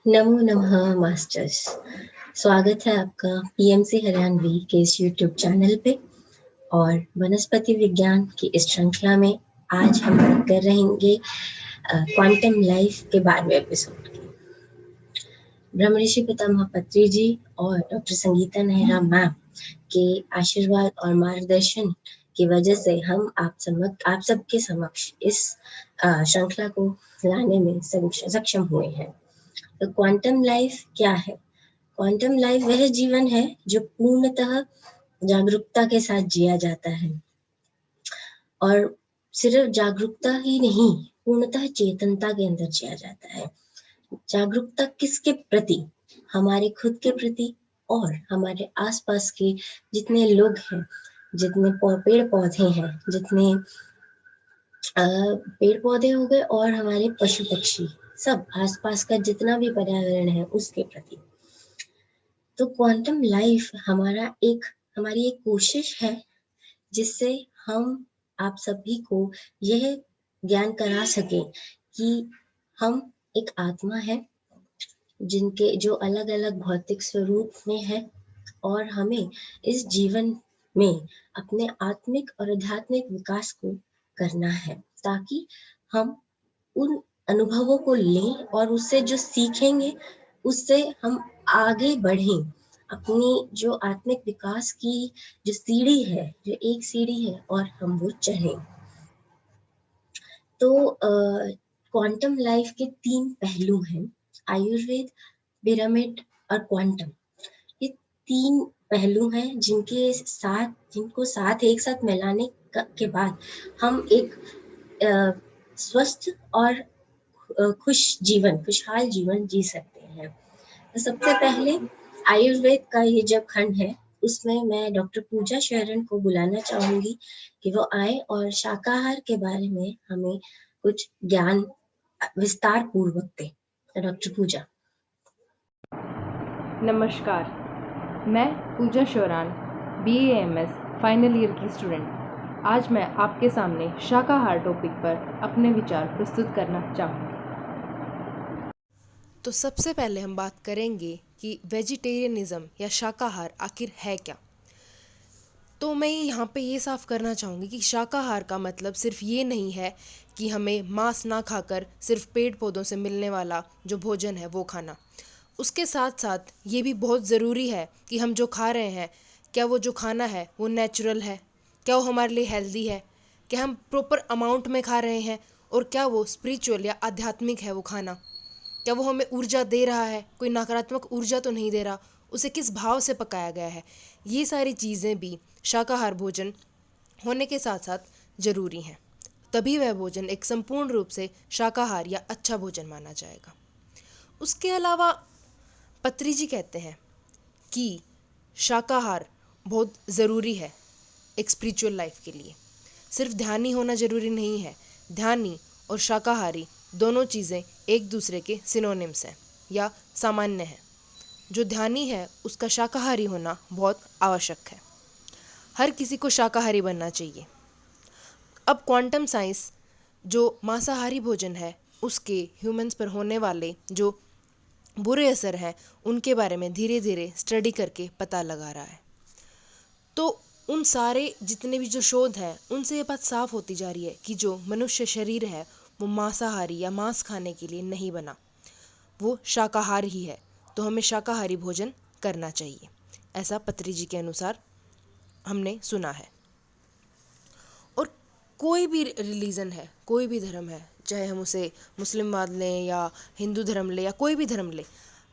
नमो नमः मास्टर्स। स्वागत है आपका पीएमसी हरियाणवी के इस यूट्यूब चैनल पे। और वनस्पति विज्ञान की इस श्रृंखला में आज हम बात कर रहेंगे क्वांटम लाइफ के 12वें एपिसोड की। ब्रह्मऋषि पितामह पत्री जी और डॉक्टर संगीता नेहरा मैम के आशीर्वाद और मार्गदर्शन की वजह से हम आप सबके समक्ष इस श्रृंखला को लाने में सक्षम हुए हैं। तो क्वांटम लाइफ क्या है? क्वांटम लाइफ वह जीवन है जो पूर्णतः जागरूकता के साथ जिया जाता है, और सिर्फ जागरूकता ही नहीं, पूर्णतः चेतनता के अंदर जिया जाता है। जागरूकता किसके प्रति? हमारे खुद के प्रति और हमारे आसपास के जितने लोग हैं, जितने पेड़ पौधे हैं, जितने पेड़ पौधे हो गए और हमारे पशु पक्षी, सब आसपास का जितना भी पर्यावरण है उसके प्रति। तो क्वांटम लाइफ हमारी एक कोशिश है जिससे हम आप सभी को यह ज्ञान करा सके कि हम एक आत्मा है जो अलग अलग भौतिक स्वरूप में है, और हमें इस जीवन में अपने आत्मिक और आध्यात्मिक विकास को करना है, ताकि हम उन अनुभवों को लें और उससे जो सीखेंगे उससे हम आगे बढ़ें। अपनी जो आत्मिक विकास की जो सीढ़ी है, जो एक सीढ़ी है, और हम वो चढ़ें। तो क्वांटम लाइफ के 3 पहलू हैं: आयुर्वेद, पिरामिड और क्वांटम। ये 3 पहलू हैं जिनको साथ एक साथ मिलाने के बाद हम एक स्वस्थ और खुशहाल जीवन जी सकते हैं। तो सबसे पहले आयुर्वेद का ये जब खंड है, उसमें मैं डॉक्टर पूजा शरण को बुलाना चाहूंगी कि वो आए और शाकाहार के बारे में हमें कुछ ज्ञान विस्तार पूर्वक दे। डॉक्टर पूजा। नमस्कार, मैं पूजा शौरान, BAMS फाइनल ईयर की स्टूडेंट। आज मैं आपके सामने शाकाहार टॉपिक पर अपने विचार प्रस्तुत करना चाहूँगी। तो सबसे पहले हम बात करेंगे कि वेजिटेरियनिज्म या शाकाहार आखिर है क्या। तो मैं यहाँ पे ये साफ करना चाहूँगी कि शाकाहार का मतलब सिर्फ ये नहीं है कि हमें मांस ना खाकर सिर्फ पेड़ पौधों से मिलने वाला जो भोजन है वो खाना। उसके साथ साथ ये भी बहुत ज़रूरी है कि हम जो खा रहे हैं, क्या वो जो खाना है वो नेचुरल है, क्या वो हमारे लिए हेल्दी है, क्या हम प्रॉपर अमाउंट में खा रहे हैं, और क्या वो स्पिरिचुअल या आध्यात्मिक है वो खाना, क्या वो हमें ऊर्जा दे रहा है, कोई नकारात्मक ऊर्जा तो नहीं दे रहा, उसे किस भाव से पकाया गया है। ये सारी चीज़ें भी शाकाहार भोजन होने के साथ साथ ज़रूरी हैं, तभी वह भोजन एक संपूर्ण रूप से शाकाहार या अच्छा भोजन माना जाएगा। उसके अलावा पत्री जी कहते हैं कि शाकाहार बहुत ज़रूरी है एक स्पिरिचुअल लाइफ के लिए। सिर्फ ध्यानी होना ज़रूरी नहीं है, ध्यानी और शाकाहारी दोनों चीज़ें एक दूसरे के सिनोनिम्स हैं या सामान्य हैं। जो ध्यानी है उसका शाकाहारी होना बहुत आवश्यक है। हर किसी को शाकाहारी बनना चाहिए। अब क्वांटम साइंस जो मांसाहारी भोजन है उसके ह्यूमंस पर होने वाले जो बुरे असर हैं उनके बारे में धीरे धीरे स्टडी करके पता लगा रहा है। तो उन सारे जितने भी जो शोध हैं उनसे ये बात साफ होती जा रही है कि जो मनुष्य शरीर है वो मांसाहारी या मांस खाने के लिए नहीं बना, वो शाकाहार ही है। तो हमें शाकाहारी भोजन करना चाहिए, ऐसा पत्री जी के अनुसार हमने सुना है। और कोई भी रिलीजन है, कोई भी धर्म है, चाहे हम उसे मुस्लिमवाद लें या हिंदू धर्म लें या कोई भी धर्म लें,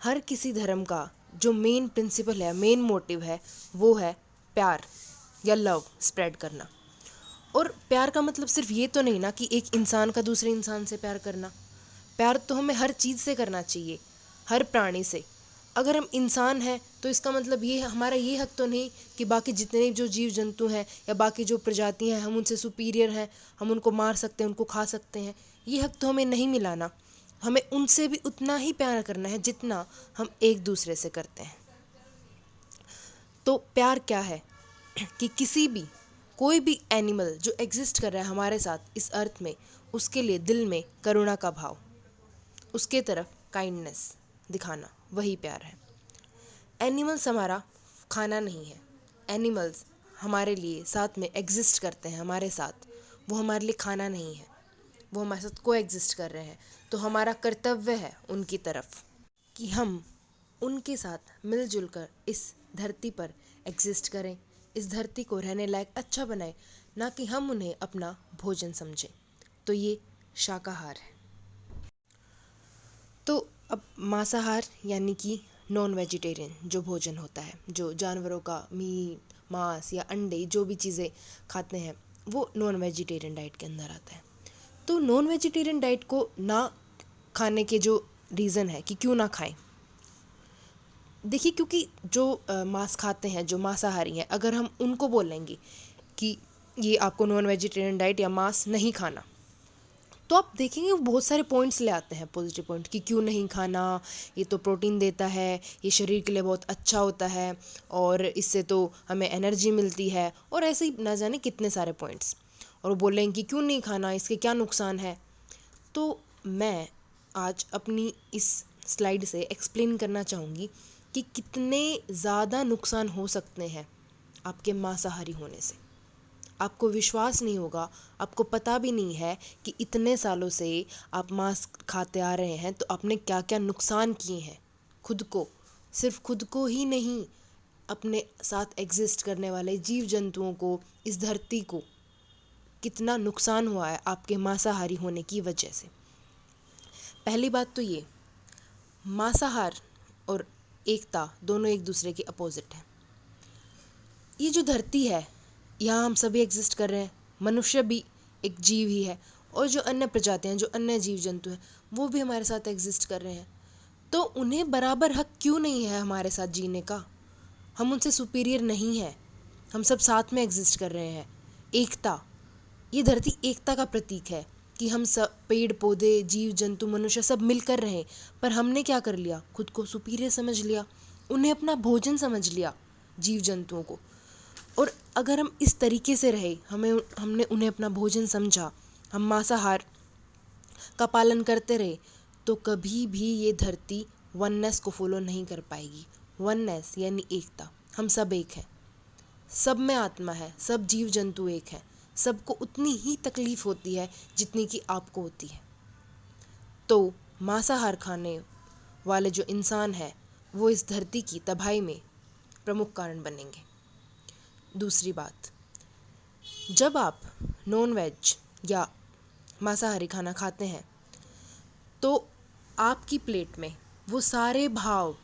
हर किसी धर्म का जो मेन प्रिंसिपल है, मेन मोटिव है, वो है प्यार या लव स्प्रेड करना। और प्यार का मतलब सिर्फ ये तो नहीं ना कि एक इंसान का दूसरे इंसान से प्यार करना। प्यार तो हमें हर चीज़ से करना चाहिए, हर प्राणी से। अगर हम इंसान हैं तो इसका मतलब ये हमारा ये हक तो नहीं कि बाकी जितने जो जीव जंतु हैं या बाकी जो प्रजातियां हैं हम उनसे सुपीरियर हैं, हम उनको मार सकते हैं, उनको खा सकते हैं। ये हक तो हमें नहीं मिला ना। हमें उनसे भी उतना ही प्यार करना है जितना हम एक दूसरे से करते हैं। तो प्यार क्या है कि कोई भी एनिमल जो एग्जिस्ट कर रहा है हमारे साथ इस अर्थ में, उसके लिए दिल में करुणा का भाव, उसके तरफ काइंडनेस, दिखाना, वही प्यार है। एनिमल्स हमारा खाना नहीं है, एनिमल्स हमारे लिए साथ में एग्जिस्ट करते हैं हमारे साथ, वो हमारे लिए खाना नहीं है, वो हमारे साथ को एग्जिस्ट कर रहे हैं। तो हमारा कर्तव्य है उनकी तरफ कि हम उनके साथ मिलजुल कर इस धरती पर एग्जिस्ट करें, इस धरती को रहने लायक अच्छा बनाएं, ना कि हम उन्हें अपना भोजन समझें। तो ये शाकाहार है। तो अब मांसाहार यानी कि नॉन वेजिटेरियन जो भोजन होता है, जो जानवरों का मीट, मांस या अंडे जो भी चीज़ें खाते हैं, वो नॉन वेजिटेरियन डाइट के अंदर आता है। तो नॉन वेजिटेरियन डाइट को ना खाने के जो रीज़न है कि क्यों ना खाएं, देखिए, क्योंकि जो मांस खाते हैं, जो मांसाहारी हैं, अगर हम उनको बोलेंगे कि ये आपको नॉन वेजिटेरियन डाइट या मांस नहीं खाना, तो आप देखेंगे वो बहुत सारे पॉइंट्स ले आते हैं, पॉजिटिव पॉइंट, कि क्यों नहीं खाना, ये तो प्रोटीन देता है, ये शरीर के लिए बहुत अच्छा होता है, और इससे तो हमें एनर्जी मिलती है, और ऐसे ही ना जाने कितने सारे पॉइंट्स। और वो बोलेंगे कि क्यों नहीं खाना, इसके क्या नुकसान है। तो मैं आज अपनी इस स्लाइड से एक्सप्लेन करना चाहूँगी कि कितने ज़्यादा नुकसान हो सकते हैं आपके मांसाहारी होने से। आपको विश्वास नहीं होगा, आपको पता भी नहीं है कि इतने सालों से आप मांस खाते आ रहे हैं तो आपने क्या क्या नुकसान किए हैं खुद को, सिर्फ खुद को ही नहीं, अपने साथ एग्जिस्ट करने वाले जीव जंतुओं को, इस धरती को कितना नुकसान हुआ है आपके मांसाहारी होने की वजह से। पहली बात तो ये, मांसाहार और एकता दोनों एक दूसरे के अपोजिट हैं। ये जो धरती है, यहाँ हम सभी एग्जिस्ट कर रहे हैं, मनुष्य भी एक जीव ही है, और जो अन्य प्रजातियाँ, जो अन्य जीव जंतु हैं, वो भी हमारे साथ एग्जिस्ट कर रहे हैं। तो उन्हें बराबर हक क्यों नहीं है हमारे साथ जीने का? हम उनसे सुपीरियर नहीं हैं, हम सब साथ में एग्जिस्ट कर रहे हैं। एकता, ये धरती एकता का प्रतीक है कि हम सब, पेड़ पौधे, जीव जंतु, मनुष्य, सब मिलकर रहें। पर हमने क्या कर लिया? खुद को सुपीरियर समझ लिया, उन्हें अपना भोजन समझ लिया, जीव जंतुओं को। और अगर हम इस तरीके से रहे, हमने उन्हें अपना भोजन समझा, हम मांसाहार का पालन करते रहे, तो कभी भी ये धरती वननेस को फॉलो नहीं कर पाएगी। वननेस यानी एकता, हम सब एक हैं, सब में आत्मा है, सब जीव जंतु एक हैं, सबको उतनी ही तकलीफ होती है जितनी कि आपको होती है। तो मांसाहार खाने वाले जो इंसान है, वो इस धरती की तबाही में प्रमुख कारण बनेंगे। दूसरी बात, जब आप नॉन वेज या मांसाहारी खाना खाते हैं, तो आपकी प्लेट में वो सारे भाव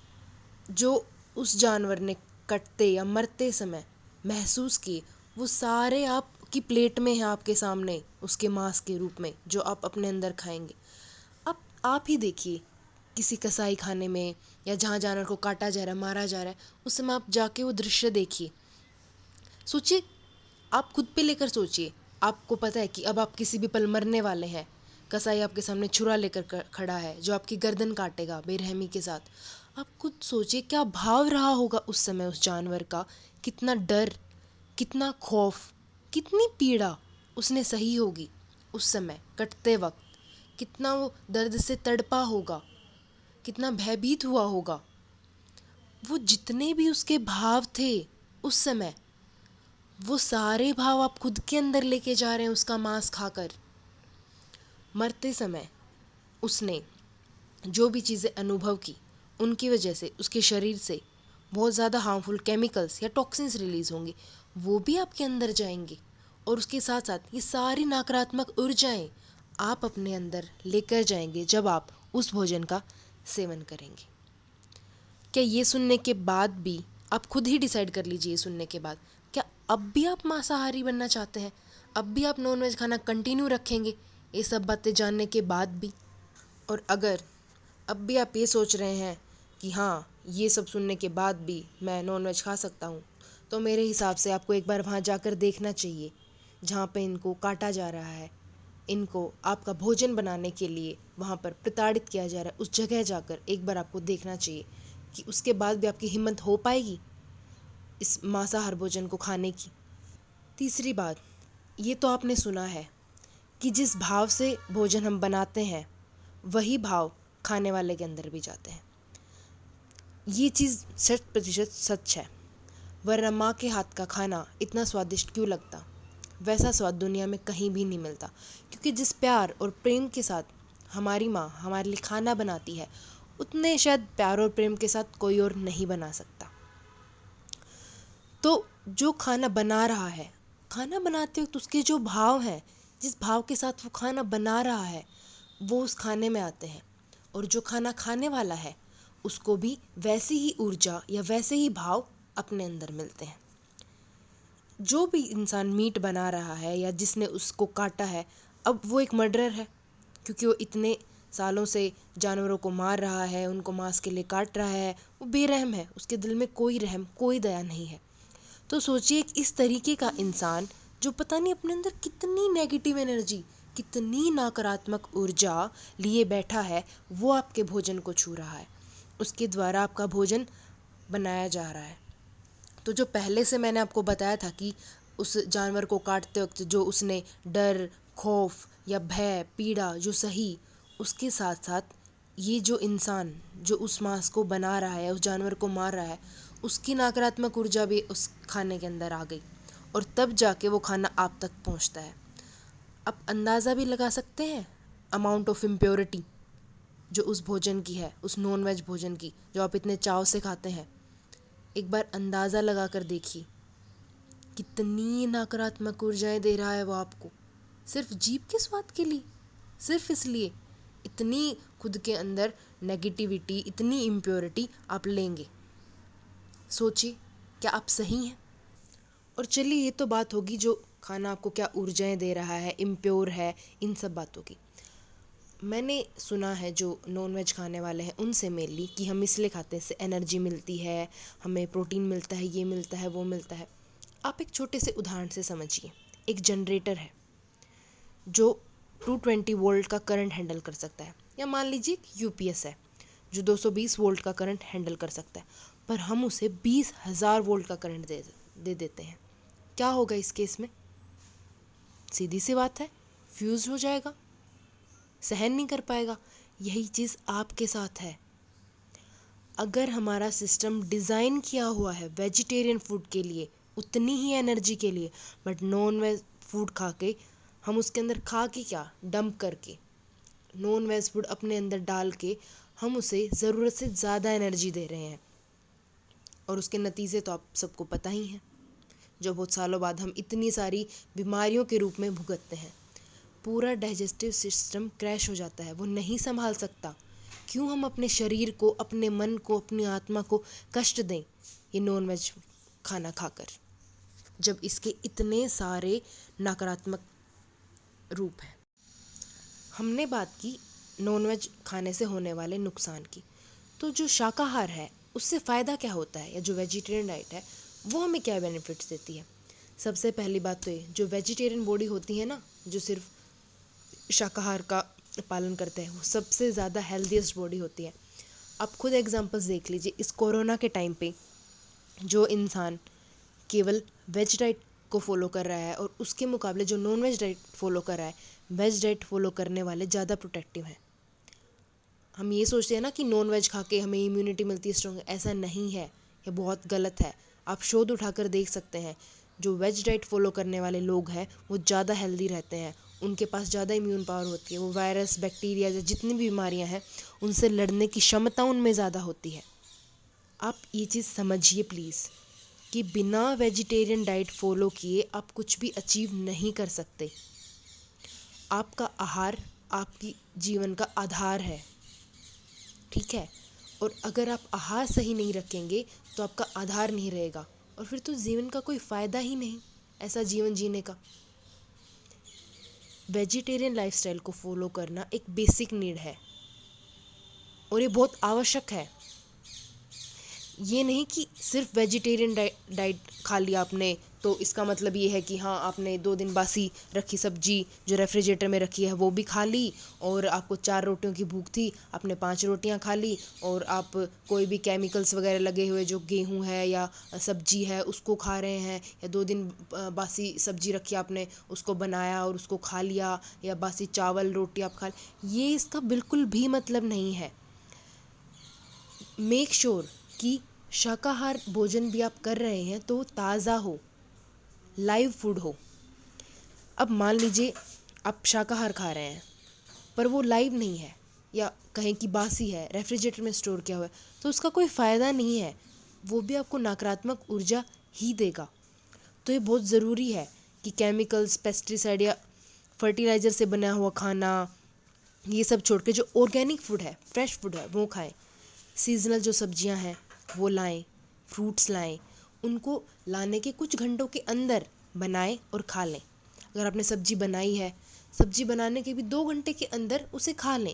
जो उस जानवर ने कटते या मरते समय महसूस किए, वो सारे आपकी प्लेट में है, आपके सामने, उसके मांस के रूप में, जो आप अपने अंदर खाएंगे। अब आप ही देखिए, किसी कसाई खाने में या जहाँ जानवर को काटा जा रहा है, मारा जा रहा है, उस समय आप जाके वो दृश्य देखिए, सोचिए, आप खुद पे लेकर सोचिए। आपको पता है कि अब आप किसी भी पल मरने वाले हैं, कसाई आपके सामने छुरा लेकर खड़ा है जो आपकी गर्दन काटेगा बेरहमी के साथ। आप खुद सोचिए क्या भाव रहा होगा उस समय उस जानवर का, कितना डर, कितना खौफ, कितनी पीड़ा उसने सही होगी उस समय कटते वक्त, कितना वो दर्द से तड़पा होगा, कितना भयभीत हुआ होगा। वो जितने भी उसके भाव थे उस समय, वो सारे भाव आप खुद के अंदर लेके जा रहे हैं उसका मांस खाकर। मरते समय उसने जो भी चीज़ें अनुभव की, उनकी वजह से उसके शरीर से बहुत ज़्यादा हार्मफुल केमिकल्स या टॉक्सिन्स रिलीज़ होंगे, वो भी आपके अंदर जाएंगे। और उसके साथ साथ ये सारी नकारात्मक ऊर्जाएं आप अपने अंदर लेकर जाएंगे जब आप उस भोजन का सेवन करेंगे। क्या ये सुनने के बाद भी, आप खुद ही डिसाइड कर लीजिए सुनने के बाद, क्या अब भी आप मांसाहारी बनना चाहते हैं? अब भी आप नॉन वेज खाना कंटिन्यू रखेंगे ये सब बातें जानने के बाद भी? और अगर अब भी आप ये सोच रहे हैं कि हाँ, ये सब सुनने के बाद भी मैं नॉन वेज खा सकता हूँ, तो मेरे हिसाब से आपको एक बार वहाँ जाकर देखना चाहिए जहाँ पे इनको काटा जा रहा है, इनको आपका भोजन बनाने के लिए वहाँ पर प्रताड़ित किया जा रहा है। उस जगह जाकर एक बार आपको देखना चाहिए कि उसके बाद भी आपकी हिम्मत हो पाएगी इस मांसाहार भोजन को खाने की। तीसरी बात, ये तो आपने सुना है कि जिस भाव से भोजन हम बनाते हैं, वही भाव खाने वाले के अंदर भी जाते हैं। ये चीज़ 100% सच है, वरना माँ के हाथ का खाना इतना स्वादिष्ट क्यों लगता। वैसा स्वाद दुनिया में कहीं भी नहीं मिलता, क्योंकि जिस प्यार और प्रेम के साथ हमारी माँ हमारे लिए खाना बनाती है, उतने शायद प्यार और प्रेम के साथ कोई और नहीं बना सकता। तो जो खाना बना रहा है, खाना बनाते वक्त उसके जो भाव हैं, जिस भाव के साथ वो खाना बना रहा है, वो उस खाने में आते हैं। और जो खाना खाने वाला है, उसको भी वैसी ही ऊर्जा या वैसे ही भाव अपने अंदर मिलते हैं। जो भी इंसान मीट बना रहा है या जिसने उसको काटा है, अब वो एक मर्डरर है, क्योंकि वो इतने सालों से जानवरों को मार रहा है, उनको मांस के लिए काट रहा है। वो बेरहम है, उसके दिल में कोई रहम, कोई दया नहीं है। तो सोचिए, एक इस तरीके का इंसान जो पता नहीं अपने अंदर कितनी नेगेटिव एनर्जी, कितनी नकारात्मक ऊर्जा लिए बैठा है, वो आपके भोजन को छू रहा है, उसके द्वारा आपका भोजन बनाया जा रहा है। तो जो पहले से मैंने आपको बताया था कि उस जानवर को काटते वक्त जो उसने डर, खौफ या भय, पीड़ा जो सही, उसके साथ साथ ये जो इंसान जो उस मांस को बना रहा है, उस जानवर को मार रहा है, उसकी नकारात्मक ऊर्जा भी उस खाने के अंदर आ गई, और तब जाके वो खाना आप तक पहुंचता है। आप अंदाज़ा भी लगा सकते हैं अमाउंट ऑफ इम्प्योरिटी जो उस भोजन की है, उस नॉन वेज भोजन की जो आप इतने चाव से खाते हैं। एक बार अंदाज़ा लगा कर देखिए कितनी नकारात्मक ऊर्जाएं दे रहा है वो आपको, सिर्फ जीभ के स्वाद के लिए, सिर्फ इसलिए इतनी खुद के अंदर नेगेटिविटी, इतनी इम्प्योरिटी आप लेंगे। सोचिए, क्या आप सही हैं? और चलिए, ये तो बात होगी जो खाना आपको क्या ऊर्जाएं दे रहा है, इम्प्योर है, इन सब बातों की। मैंने सुना है जो नॉन वेज खाने वाले हैं उनसे मेनली कि हम इसलिए खाते हैं, इससे एनर्जी मिलती है, हमें प्रोटीन मिलता है, ये मिलता है, वो मिलता है। आप एक छोटे से उदाहरण से समझिए। एक जनरेटर है जो 220 वोल्ट का करंट हैंडल कर सकता है, या मान लीजिए यूपीएस है जो 220 वोल्ट का करंट हैंडल कर सकता है, पर हम उसे 20,000 वोल्ट का करंट दे देते हैं। क्या होगा इस केस में? सीधी सी बात है, फ्यूज हो जाएगा, सहन नहीं कर पाएगा। यही चीज़ आपके साथ है। अगर हमारा सिस्टम डिज़ाइन किया हुआ है वेजिटेरियन फूड के लिए, उतनी ही एनर्जी के लिए, बट नॉन वेज फूड खा के हम उसके अंदर खा के क्या डंप करके, नॉन वेज फूड अपने अंदर डाल के हम उसे ज़रूरत से ज़्यादा एनर्जी दे रहे हैं, और उसके नतीजे तो आप सबको पता ही हैं, जो बहुत सालों बाद हम इतनी सारी बीमारियों के रूप में भुगतते हैं। पूरा डाइजेस्टिव सिस्टम क्रैश हो जाता है, वो नहीं संभाल सकता। क्यों हम अपने शरीर को, अपने मन को, अपनी आत्मा को कष्ट दें ये नॉन वेज खाना खाकर, जब इसके इतने सारे नकारात्मक रूप हैं। हमने बात की नॉन वेज खाने से होने वाले नुकसान की, तो जो शाकाहार है उससे फ़ायदा क्या होता है, या जो वेजिटेरियन डाइट है वो हमें क्या बेनिफिट्स देती है। सबसे पहली बात तो ये, जो वेजिटेरियन बॉडी होती है ना, जो सिर्फ शाकाहार का पालन करते हैं, वो सबसे ज़्यादा हेल्दीएस्ट बॉडी होती है। आप खुद एग्जांपल्स देख लीजिए। इस कोरोना के टाइम पे जो इंसान केवल वेज डाइट को फॉलो कर रहा है, और उसके मुकाबले जो नॉन वेज डाइट फॉलो कर रहा है, वेज डाइट फॉलो करने वाले ज़्यादा प्रोटेक्टिव हैं। हम ये सोचते हैं ना कि नॉन वेज खा के हमें इम्यूनिटी मिलती है स्ट्रॉन्ग, ऐसा नहीं है, ये बहुत गलत है। आप शोध उठाकर देख सकते हैं, जो वेज डाइट फॉलो करने वाले लोग हैं वो ज़्यादा हेल्दी रहते हैं, उनके पास ज़्यादा इम्यून पावर होती है, वो वायरस, बैक्टीरिया या जितनी भी बीमारियां हैं उनसे लड़ने की क्षमता उनमें ज़्यादा होती है। आप ये चीज़ समझिए प्लीज़, कि बिना वेजिटेरियन डाइट फॉलो किए आप कुछ भी अचीव नहीं कर सकते। आपका आहार आपकी जीवन का आधार है, ठीक है? और अगर आप आहार सही नहीं रखेंगे तो आपका आधार नहीं रहेगा, और फिर तो जीवन का कोई फ़ायदा ही नहीं ऐसा जीवन जीने का। वेजिटेरियन लाइफस्टाइल को फॉलो करना एक बेसिक नीड है, और ये बहुत आवश्यक है। ये नहीं कि सिर्फ वेजिटेरियन डाइट खा लिया आपने तो इसका मतलब ये है कि हाँ, आपने 2 दिन बासी रखी सब्जी जो रेफ्रिजरेटर में रखी है वो भी खा ली, और आपको 4 रोटियों की भूख थी, आपने 5 रोटियां खा ली, और आप कोई भी केमिकल्स वगैरह लगे हुए जो गेहूं है या सब्जी है उसको खा रहे हैं, या 2 दिन बासी सब्जी रखी आपने उसको बनाया और उसको खा लिया, या बासी चावल रोटी आप ये इसका बिल्कुल भी मतलब नहीं है। मेक श्योर कि शाकाहार भोजन भी आप कर रहे हैं तो ताज़ा हो, लाइव फूड हो। अब मान लीजिए आप शाकाहार खा रहे हैं पर वो लाइव नहीं है, या कहें कि बासी है, रेफ्रिजरेटर में स्टोर किया हुआ है, तो उसका कोई फ़ायदा नहीं है, वो भी आपको नकारात्मक ऊर्जा ही देगा। तो ये बहुत ज़रूरी है कि केमिकल्स, पेस्टिसाइड या फर्टिलाइज़र से बना हुआ खाना, ये सब छोड़ के जो ऑर्गेनिक फूड है, फ्रेश फूड है, वो खाएं। सीजनल जो सब्जियां हैं वो लाएं, फ्रूट्स लाएं, उनको लाने के कुछ घंटों के अंदर बनाएं और खा लें। अगर आपने सब्जी बनाई है, सब्जी बनाने के भी 2 घंटे के अंदर उसे खा लें।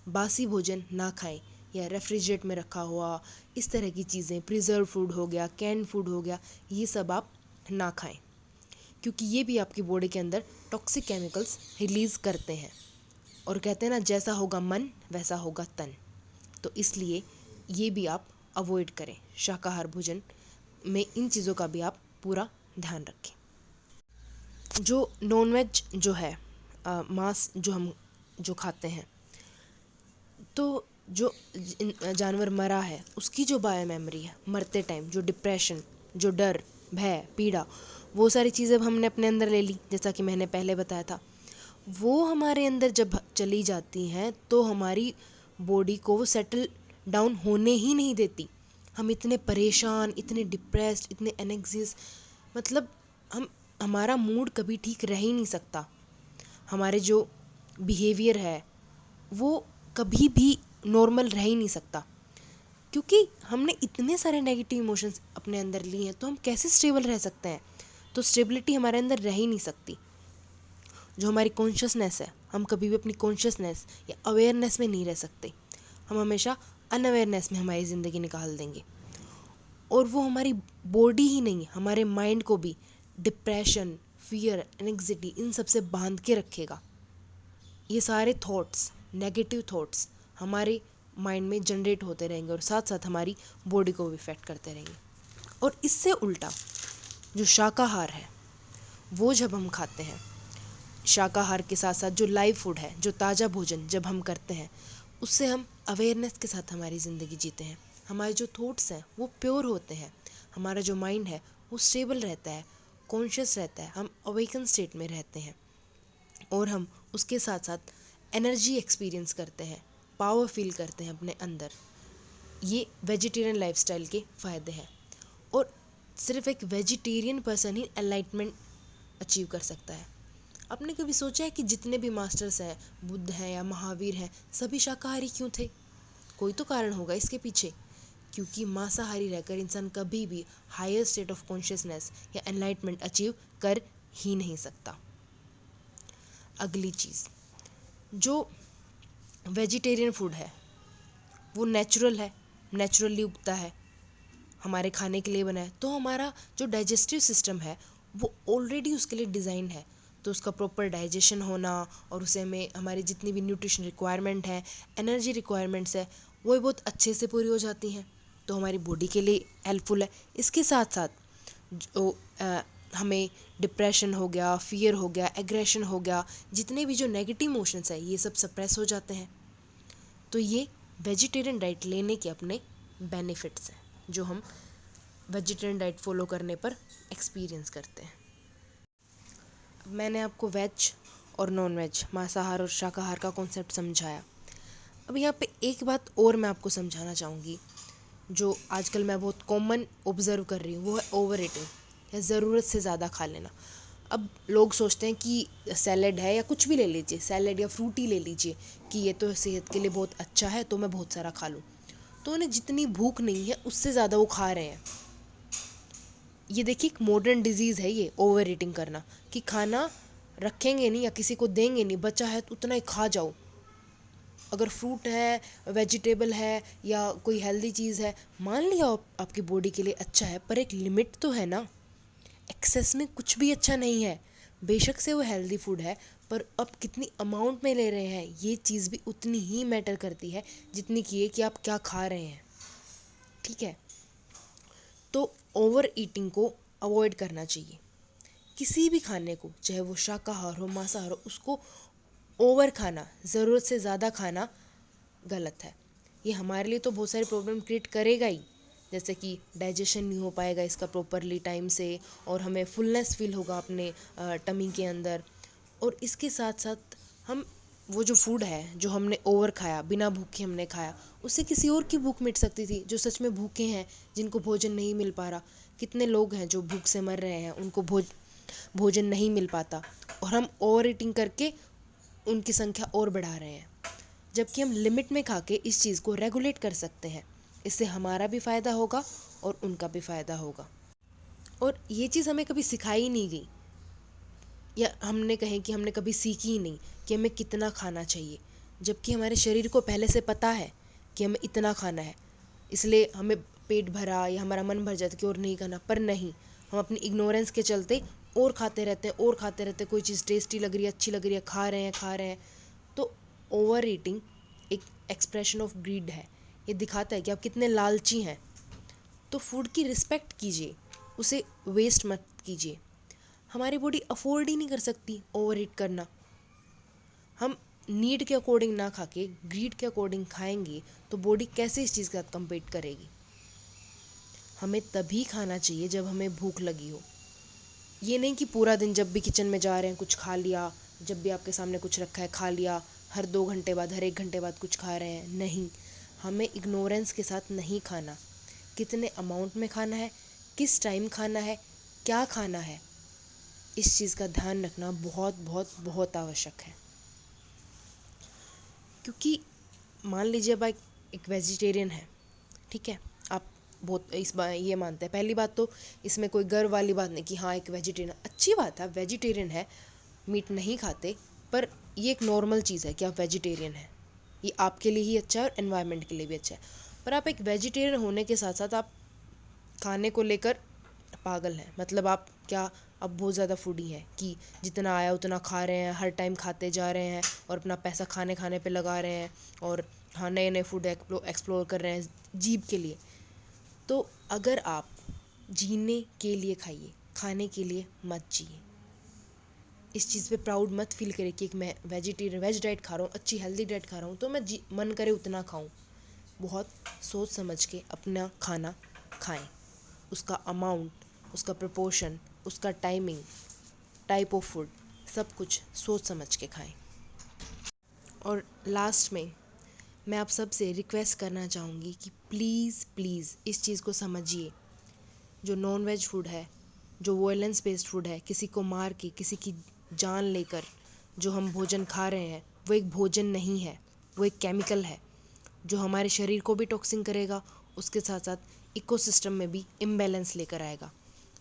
बासी भोजन ना खाएं, या रेफ्रिजरेट में रखा हुआ इस तरह की चीज़ें, प्रिजर्व फूड हो गया, कैंड फूड हो गया, ये सब आप ना खाएं, क्योंकि ये भी आपकी बॉडी के अंदर टॉक्सिक केमिकल्स रिलीज़ करते हैं। और कहते हैं ना, जैसा होगा मन वैसा होगा तन। तो इसलिए ये भी आप अवॉइड करें। शाकाहार भोजन में इन चीज़ों का भी आप पूरा ध्यान रखें। जो नॉनवेज जो है, मांस जो हम जो खाते हैं, तो जो जानवर मरा है उसकी जो बायो मेमोरी है, मरते टाइम जो डिप्रेशन, जो डर, भय, पीड़ा, वो सारी चीज़ें अब हमने अपने अंदर ले ली, जैसा कि मैंने पहले बताया था। वो हमारे अंदर जब चली जाती हैं तो हमारी बॉडी को वो सेटल डाउन होने ही नहीं देती। हम इतने परेशान, इतने डिप्रेस्ड, इतने एनेक्सियस, मतलब हमारा मूड कभी ठीक रह ही नहीं सकता। हमारे जो बिहेवियर है वो कभी भी नॉर्मल रह ही नहीं सकता, क्योंकि हमने इतने सारे नेगेटिव इमोशंस अपने अंदर लिए हैं, तो हम कैसे स्टेबल रह सकते हैं? तो स्टेबिलिटी हमारे अंदर रह ही नहीं सकती। जो हमारी कॉन्शियसनेस है, हम कभी भी अपनी कॉन्शियसनेस या अवेयरनेस में नहीं रह सकते। हम हमेशा अनअवेयरनेस में हमारी ज़िंदगी निकाल देंगे, और वो हमारी बॉडी ही नहीं, हमारे माइंड को भी डिप्रेशन, फियर, एंग्जायटी, इन सब से बांध के रखेगा। ये सारे थॉट्स, नेगेटिव थॉट्स हमारे माइंड में जनरेट होते रहेंगे और साथ साथ हमारी बॉडी को भी इफेक्ट करते रहेंगे। और इससे उल्टा जो शाकाहार है, वो जब हम खाते हैं, शाकाहार के साथ साथ जो लाइव फूड है, जो ताज़ा भोजन जब हम करते हैं, उससे हम अवेयरनेस के साथ हमारी ज़िंदगी जीते हैं। हमारे जो थॉट्स हैं वो प्योर होते हैं, हमारा जो माइंड है वो स्टेबल रहता है, कॉन्शियस रहता है, हम अवेकन स्टेट में रहते हैं, और हम उसके साथ साथ एनर्जी एक्सपीरियंस करते हैं, पावर फील करते हैं अपने अंदर। ये वेजिटेरियन लाइफस्टाइल के फ़ायदे हैं, और सिर्फ एक वेजिटेरियन पर्सन ही एनलाइटमेंट अचीव कर सकता है। आपने कभी सोचा है कि जितने भी मास्टर्स हैं, बुद्ध हैं या महावीर हैं, सभी शाकाहारी क्यों थे? कोई तो कारण होगा इसके पीछे, क्योंकि मांसाहारी रहकर इंसान कभी भी हायर स्टेट ऑफ कॉन्शियसनेस या एनलाइटमेंट अचीव कर ही नहीं सकता। अगली चीज़, जो वेजिटेरियन फूड है वो नेचुरल है, नेचुरली उगता है, हमारे खाने के लिए बना है, तो हमारा जो डाइजेस्टिव सिस्टम है वो ऑलरेडी उसके लिए डिज़ाइन है। तो उसका प्रॉपर डाइजेशन होना, और उसे में हमारी जितनी भी न्यूट्रिशन रिक्वायरमेंट है, एनर्जी रिक्वायरमेंट्स है, वो बहुत अच्छे से पूरी हो जाती हैं, तो हमारी बॉडी के लिए हेल्पफुल है। इसके साथ साथ जो हमें डिप्रेशन हो गया, फियर हो गया, एग्रेशन हो गया, जितने भी जो नेगेटिव इमोशंस है, ये सब सप्रेस हो जाते हैं। तो ये वेजिटेरियन डाइट लेने के अपने बेनिफिट्स हैं, जो हम वेजिटेरियन डाइट फॉलो करने पर एक्सपीरियंस करते हैं। मैंने आपको वेज और नॉन वेज, मांसाहार और शाकाहार का कॉन्सेप्ट समझाया। अब यहाँ पे एक बात और मैं आपको समझाना चाहूँगी, जो आजकल मैं बहुत कॉमन ऑब्ज़र्व कर रही हूँ, वो है ओवर ईटिंग, या ज़रूरत से ज़्यादा खा लेना। अब लोग सोचते हैं कि सैलेड है, या कुछ भी ले लीजिए, सैलेड या फ्रूट ही ले लीजिए, कि ये तो सेहत के लिए बहुत अच्छा है, तो मैं बहुत सारा खा लूँ। तो उन्हें जितनी भूख नहीं है उससे ज़्यादा वो खा रहे हैं। ये देखिए, एक मॉडर्न डिजीज़ है ये, ओवर ईटिंग करना, कि खाना रखेंगे नहीं या किसी को देंगे नहीं, बचा है तो उतना ही खा जाओ। अगर फ्रूट है, वेजिटेबल है, या कोई हेल्दी चीज़ है, मान लिया आपकी बॉडी के लिए अच्छा है, पर एक लिमिट तो है ना। एक्सेस में कुछ भी अच्छा नहीं है। बेशक से वो हेल्दी फूड है, पर अब कितनी अमाउंट में ले रहे हैं, ये चीज़ भी उतनी ही मैटर करती है जितनी कि ये कि आप क्या खा रहे हैं। ठीक है, तो ओवर ईटिंग को अवॉइड करना चाहिए। किसी भी खाने को, चाहे वो शाकाहार हो, मांसाहार हो, उसको ओवर खाना, ज़रूरत से ज़्यादा खाना गलत है। ये हमारे लिए तो बहुत सारी प्रॉब्लम क्रिएट करेगा ही, जैसे कि डाइजेशन नहीं हो पाएगा इसका प्रॉपरली टाइम से, और हमें फुलनेस फील होगा अपने टमी के अंदर। और इसके साथ साथ हम वो जो फूड है जो हमने ओवर खाया, बिना भूखे हमने खाया, उससे किसी और की भूख मिट सकती थी जो सच में भूखे हैं, जिनको भोजन नहीं मिल पा रहा। कितने लोग हैं जो भूख से मर रहे हैं, उनको भोजन नहीं मिल पाता, और हम ओवर ईटिंग करके उनकी संख्या और बढ़ा रहे हैं। जबकि हम लिमिट में खा के इस चीज़ को रेगुलेट कर सकते हैं। इससे हमारा भी फ़ायदा होगा और उनका भी फ़ायदा होगा। और ये चीज़ हमें कभी सिखाई नहीं गई, या हमने कहें कि हमने कभी सीखी ही नहीं कि हमें कितना खाना चाहिए, जबकि हमारे शरीर को पहले से पता है कि हमें इतना खाना है, इसलिए हमें पेट भरा या हमारा मन भर जाता कि और नहीं खाना। पर नहीं, हम अपनी इग्नोरेंस के चलते और खाते रहते हैं, और खाते रहते हैं। कोई चीज़ टेस्टी लग रही है, अच्छी लग रही है, खा रहे हैं। तो ओवर ईटिंग एक एक्सप्रेशन ऑफ ग्रीड है। ये दिखाता है कि आप कितने लालची हैं। तो फूड की रिस्पेक्ट कीजिए, उसे वेस्ट मत कीजिए। हमारी बॉडी अफोर्ड ही नहीं कर सकती ओवर ईट करना। हम नीड के अकॉर्डिंग ना खा के ग्रीड के अकॉर्डिंग खाएंगे तो बॉडी कैसे इस चीज़ के साथ कंपीट करेगी। हमें तभी खाना चाहिए जब हमें भूख लगी हो। ये नहीं कि पूरा दिन जब भी किचन में जा रहे हैं कुछ खा लिया, जब भी आपके सामने कुछ रखा है खा लिया, हर 2 घंटे बाद, हर 1 घंटे बाद कुछ खा रहे हैं। नहीं, हमें इग्नोरेंस के साथ नहीं खाना। कितने अमाउंट में खाना है, किस टाइम खाना है, क्या खाना है, इस चीज़ का ध्यान रखना बहुत बहुत बहुत आवश्यक है। क्योंकि मान लीजिए अब एक वेजिटेरियन है, ठीक है, आप बहुत ये मानते हैं। पहली बात तो इसमें कोई गर्व वाली बात नहीं कि हाँ एक वेजिटेरियन, अच्छी बात है वेजिटेरियन है, मीट नहीं खाते, पर ये एक नॉर्मल चीज़ है कि आप वेजिटेरियन हैं। ये आपके लिए ही अच्छा है और एनवायरनमेंट के लिए भी अच्छा है। पर आप एक वेजिटेरियन होने के साथ साथ आप खाने को लेकर पागल हैं। मतलब आप क्या, अब बहुत ज़्यादा फूडी हैं कि जितना आया उतना खा रहे हैं, हर टाइम खाते जा रहे हैं और अपना पैसा खाने खाने पे लगा रहे हैं, और हाँ नए नए फूड एक्सप्लोर कर रहे हैं जीभ के लिए। तो अगर आप जीने के लिए खाइए, खाने के लिए मत जिए। इस चीज़ पे प्राउड मत फील करें कि मैं वेजिटेरियन वेज डाइट खा रहा हूँ, अच्छी हेल्दी डाइट खा रहा हूँ, तो मैं मन करे उतना खाऊं। बहुत सोच समझ के अपना खाना खाएं, उसका अमाउंट, उसका प्रोपोर्शन, उसका टाइमिंग, टाइप ऑफ फूड, सब कुछ सोच समझ के खाएं। और लास्ट में मैं आप सब से रिक्वेस्ट करना चाहूँगी कि प्लीज़ प्लीज़ इस चीज़ को समझिए। जो नॉन वेज फूड है, जो वायलेंस बेस्ड फूड है, किसी को मार के, किसी की जान लेकर जो हम भोजन खा रहे हैं, वो एक भोजन नहीं है, वो एक केमिकल है जो हमारे शरीर को भी टॉक्सिंग करेगा, उसके साथ साथ इकोसिस्टम में भी इम्बैलेंस लेकर आएगा।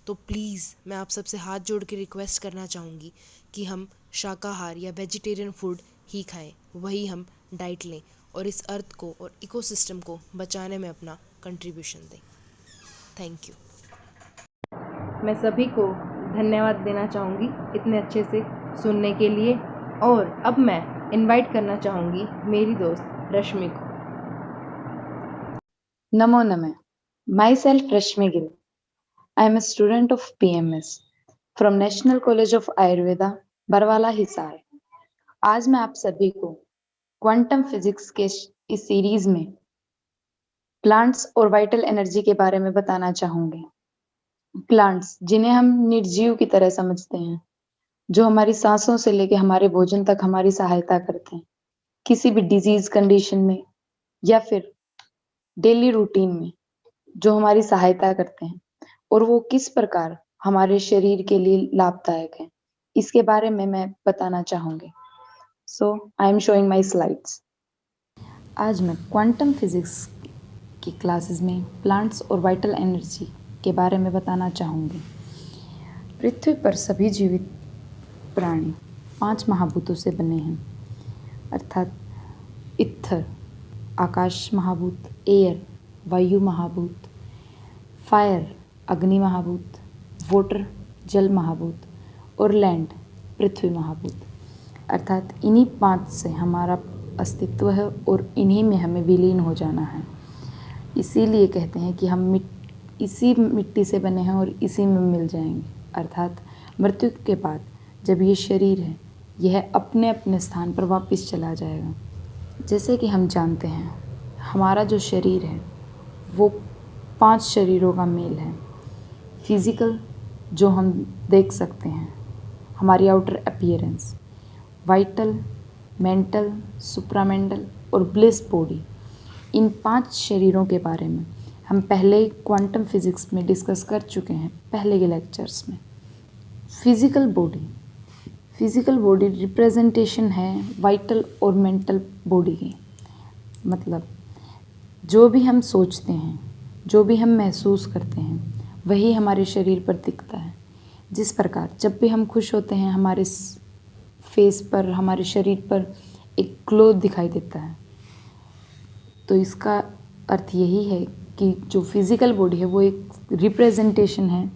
तो प्लीज़ मैं आप सबसे हाथ जोड़ के रिक्वेस्ट करना चाहूँगी कि हम शाकाहार या वेजिटेरियन फूड ही खाएं, वही हम डाइट लें और इस अर्थ को और इकोसिस्टम को बचाने में अपना कंट्रीब्यूशन दें। Thank you. मैं सभी को धन्यवाद देना चाहूँगी इतने अच्छे से सुनने के लिए। और अब मैं इनवाइट करना चाहूँगी मेरी दोस्त रश्मि को। Namo Namaः. Myself Rashmi Gill. I am a student of PMS from National College of Ayurveda, Barwala Hisar. आज मैं आप सभी को क्वांटम फिजिक्स के इस सीरीज में प्लांट्स और वाइटल एनर्जी के बारे में बताना चाहूंगी। प्लांट्स जिन्हें हम निर्जीव की तरह समझते हैं, जो हमारी सांसों से लेकर हमारे भोजन तक हमारी सहायता करते हैं, किसी भी डिजीज कंडीशन में या फिर डेली रूटीन में जो हमारी सहायता करते हैं, और वो किस प्रकार हमारे शरीर के लिए लाभदायक है, इसके बारे में मैं बताना चाहूंगी। So I am showing my slides. आज मैं क्वांटम फिजिक्स की क्लासेस में प्लांट्स और वाइटल एनर्जी के बारे में बताना चाहूंगी। पृथ्वी पर सभी जीवित प्राणी 5 महाभूतों से बने हैं, अर्थात इत्थर आकाश महाभूत, एयर वायु महाभूत, फायर अग्नि महाभूत, वाटर जल महाभूत और लैंड पृथ्वी महाभूत। अर्थात इन्हीं 5 से हमारा अस्तित्व है और इन्हीं में हमें विलीन हो जाना है। इसीलिए कहते हैं कि हम इसी मिट्टी से बने हैं और इसी में मिल जाएंगे। अर्थात मृत्यु के बाद जब ये शरीर है, यह अपने अपने स्थान पर वापस चला जाएगा। जैसे कि हम जानते हैं, हमारा जो शरीर है वो 5 शरीरों का मेल है। फिजिकल, जो हम देख सकते हैं, हमारी outer appearance. Vital, mental, supramental और ब्लिस बॉडी। इन 5 शरीरों के बारे में हम पहले क्वांटम फिजिक्स में डिस्कस कर चुके हैं, पहले के लेक्चर्स में। फिजिकल बॉडी रिप्रेजेंटेशन है वाइटल और मेंटल बॉडी की। मतलब जो भी हम सोचते हैं, जो भी हम महसूस करते हैं, वही हमारे शरीर पर दिखता है। जिस प्रकार जब भी हम खुश होते हैं, हमारे फेस पर, हमारे शरीर पर एक ग्लो दिखाई देता है। तो इसका अर्थ यही है कि जो फिजिकल बॉडी है वो एक रिप्रेजेंटेशन है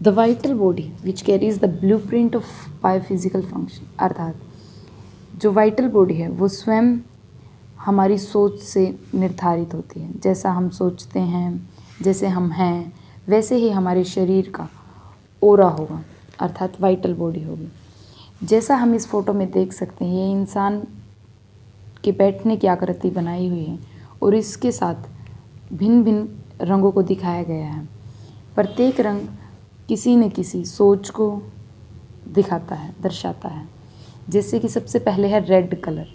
the vital body which carries the blueprint of biophysical function. अर्थात जो वाइटल बॉडी है वो स्वयं हमारी सोच से निर्धारित होती है। जैसा हम सोचते हैं, जैसे हम हैं, वैसे ही हमारे शरीर का ओरा होगा, अर्थात वाइटल बॉडी होगी। जैसा हम इस फोटो में देख सकते हैं, ये इंसान के बैठने की आकृति बनाई हुई है और इसके साथ भिन्न भिन्न रंगों को दिखाया गया है। प्रत्येक रंग किसी न किसी सोच को दिखाता है, दर्शाता है। जैसे कि सबसे पहले है रेड कलर।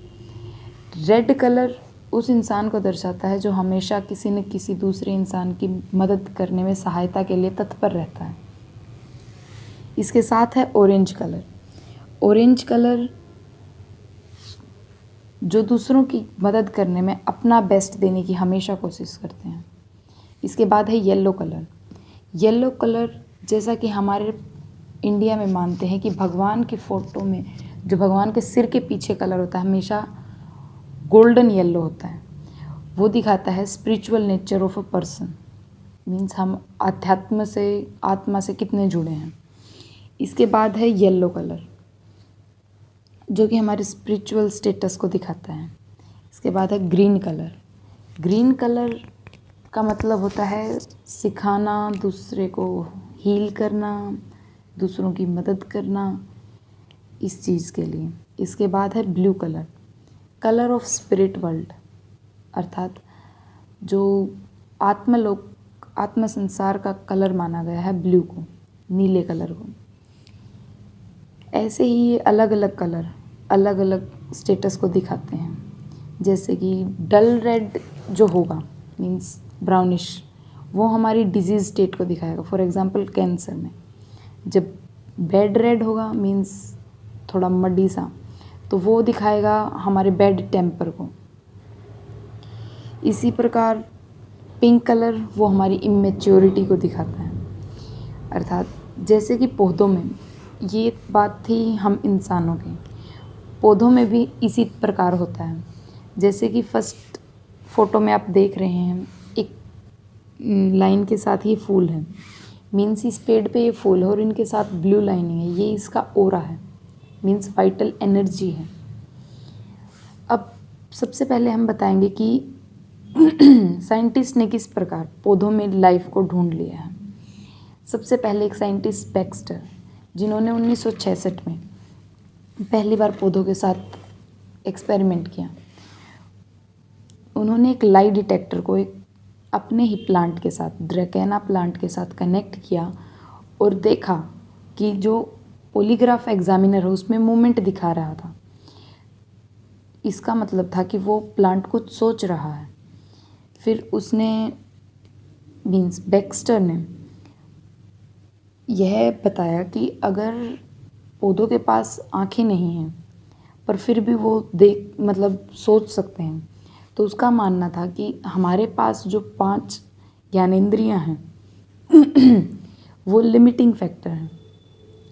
रेड कलर उस इंसान को दर्शाता है जो हमेशा किसी न किसी दूसरे इंसान की मदद करने में सहायता के लिए तत्पर रहता है। इसके साथ है ऑरेंज कलर। ऑरेंज कलर जो दूसरों की मदद करने में अपना बेस्ट देने की हमेशा कोशिश करते हैं। इसके बाद है येलो कलर। येलो कलर जैसा कि हमारे इंडिया में मानते हैं कि भगवान की फ़ोटो में जो भगवान के सिर के पीछे कलर होता है हमेशा गोल्डन येलो होता है। वो दिखाता है spiritual nature of a person, means हम अध्यात्म से, आत्मा से कितने जुड़े हैं। इसके बाद है येलो कलर जो कि हमारे स्पिरिचुअल स्टेटस को दिखाता है। इसके बाद है ग्रीन कलर। ग्रीन कलर का मतलब होता है सिखाना, दूसरे को हील करना, दूसरों की मदद करना, इस चीज़ के लिए। इसके बाद है blue colour, colour of spirit world, अर्थात जो आत्मलोक, आत्म संसार का कलर माना गया है ब्लू को, नीले कलर को। ऐसे ही ये अलग अलग कलर अलग अलग स्टेटस को दिखाते हैं। जैसे कि डल रेड जो होगा मीन्स ब्राउनिश, वो हमारी डिजीज़ स्टेट को दिखाएगा। फॉर एग्जांपल कैंसर में जब बैड रेड होगा मीन्स थोड़ा मड्डी सा, तो वो दिखाएगा हमारे बैड टेम्पर को। इसी प्रकार पिंक कलर वो हमारी इमेच्योरिटी को दिखाता है। अर्थात जैसे कि पौधों में, ये बात थी हम इंसानों की, पौधों में भी इसी प्रकार होता है। जैसे कि फर्स्ट फोटो में आप देख रहे हैं एक लाइन के साथ ये फूल है, मीन्स इस पेड़ पे ये फूल है और इनके साथ ब्लू लाइनिंग है, ये इसका ओरा है, मीन्स वाइटल एनर्जी है। अब सबसे पहले हम बताएंगे कि साइंटिस्ट ने किस प्रकार पौधों में लाइफ को ढूंढ लिया है। सबसे पहले एक साइंटिस्ट बैक्स्टर, जिन्होंने 1966 में पहली बार पौधों के साथ एक्सपेरिमेंट किया। उन्होंने एक लाई डिटेक्टर को एक अपने ही प्लांट के साथ, ड्रैकेना प्लांट के साथ कनेक्ट किया और देखा कि जो पॉलीग्राफ एग्जामिनर है उसमें मूवमेंट दिखा रहा था। इसका मतलब था कि वो प्लांट कुछ सोच रहा है। फिर उसने मीन्स बैक्स्टर ने यह बताया कि अगर पौधों के पास आँखें नहीं हैं पर फिर भी वो मतलब सोच सकते हैं, तो उसका मानना था कि हमारे पास जो 5 ज्ञानेंद्रियां हैं वो लिमिटिंग फैक्टर हैं।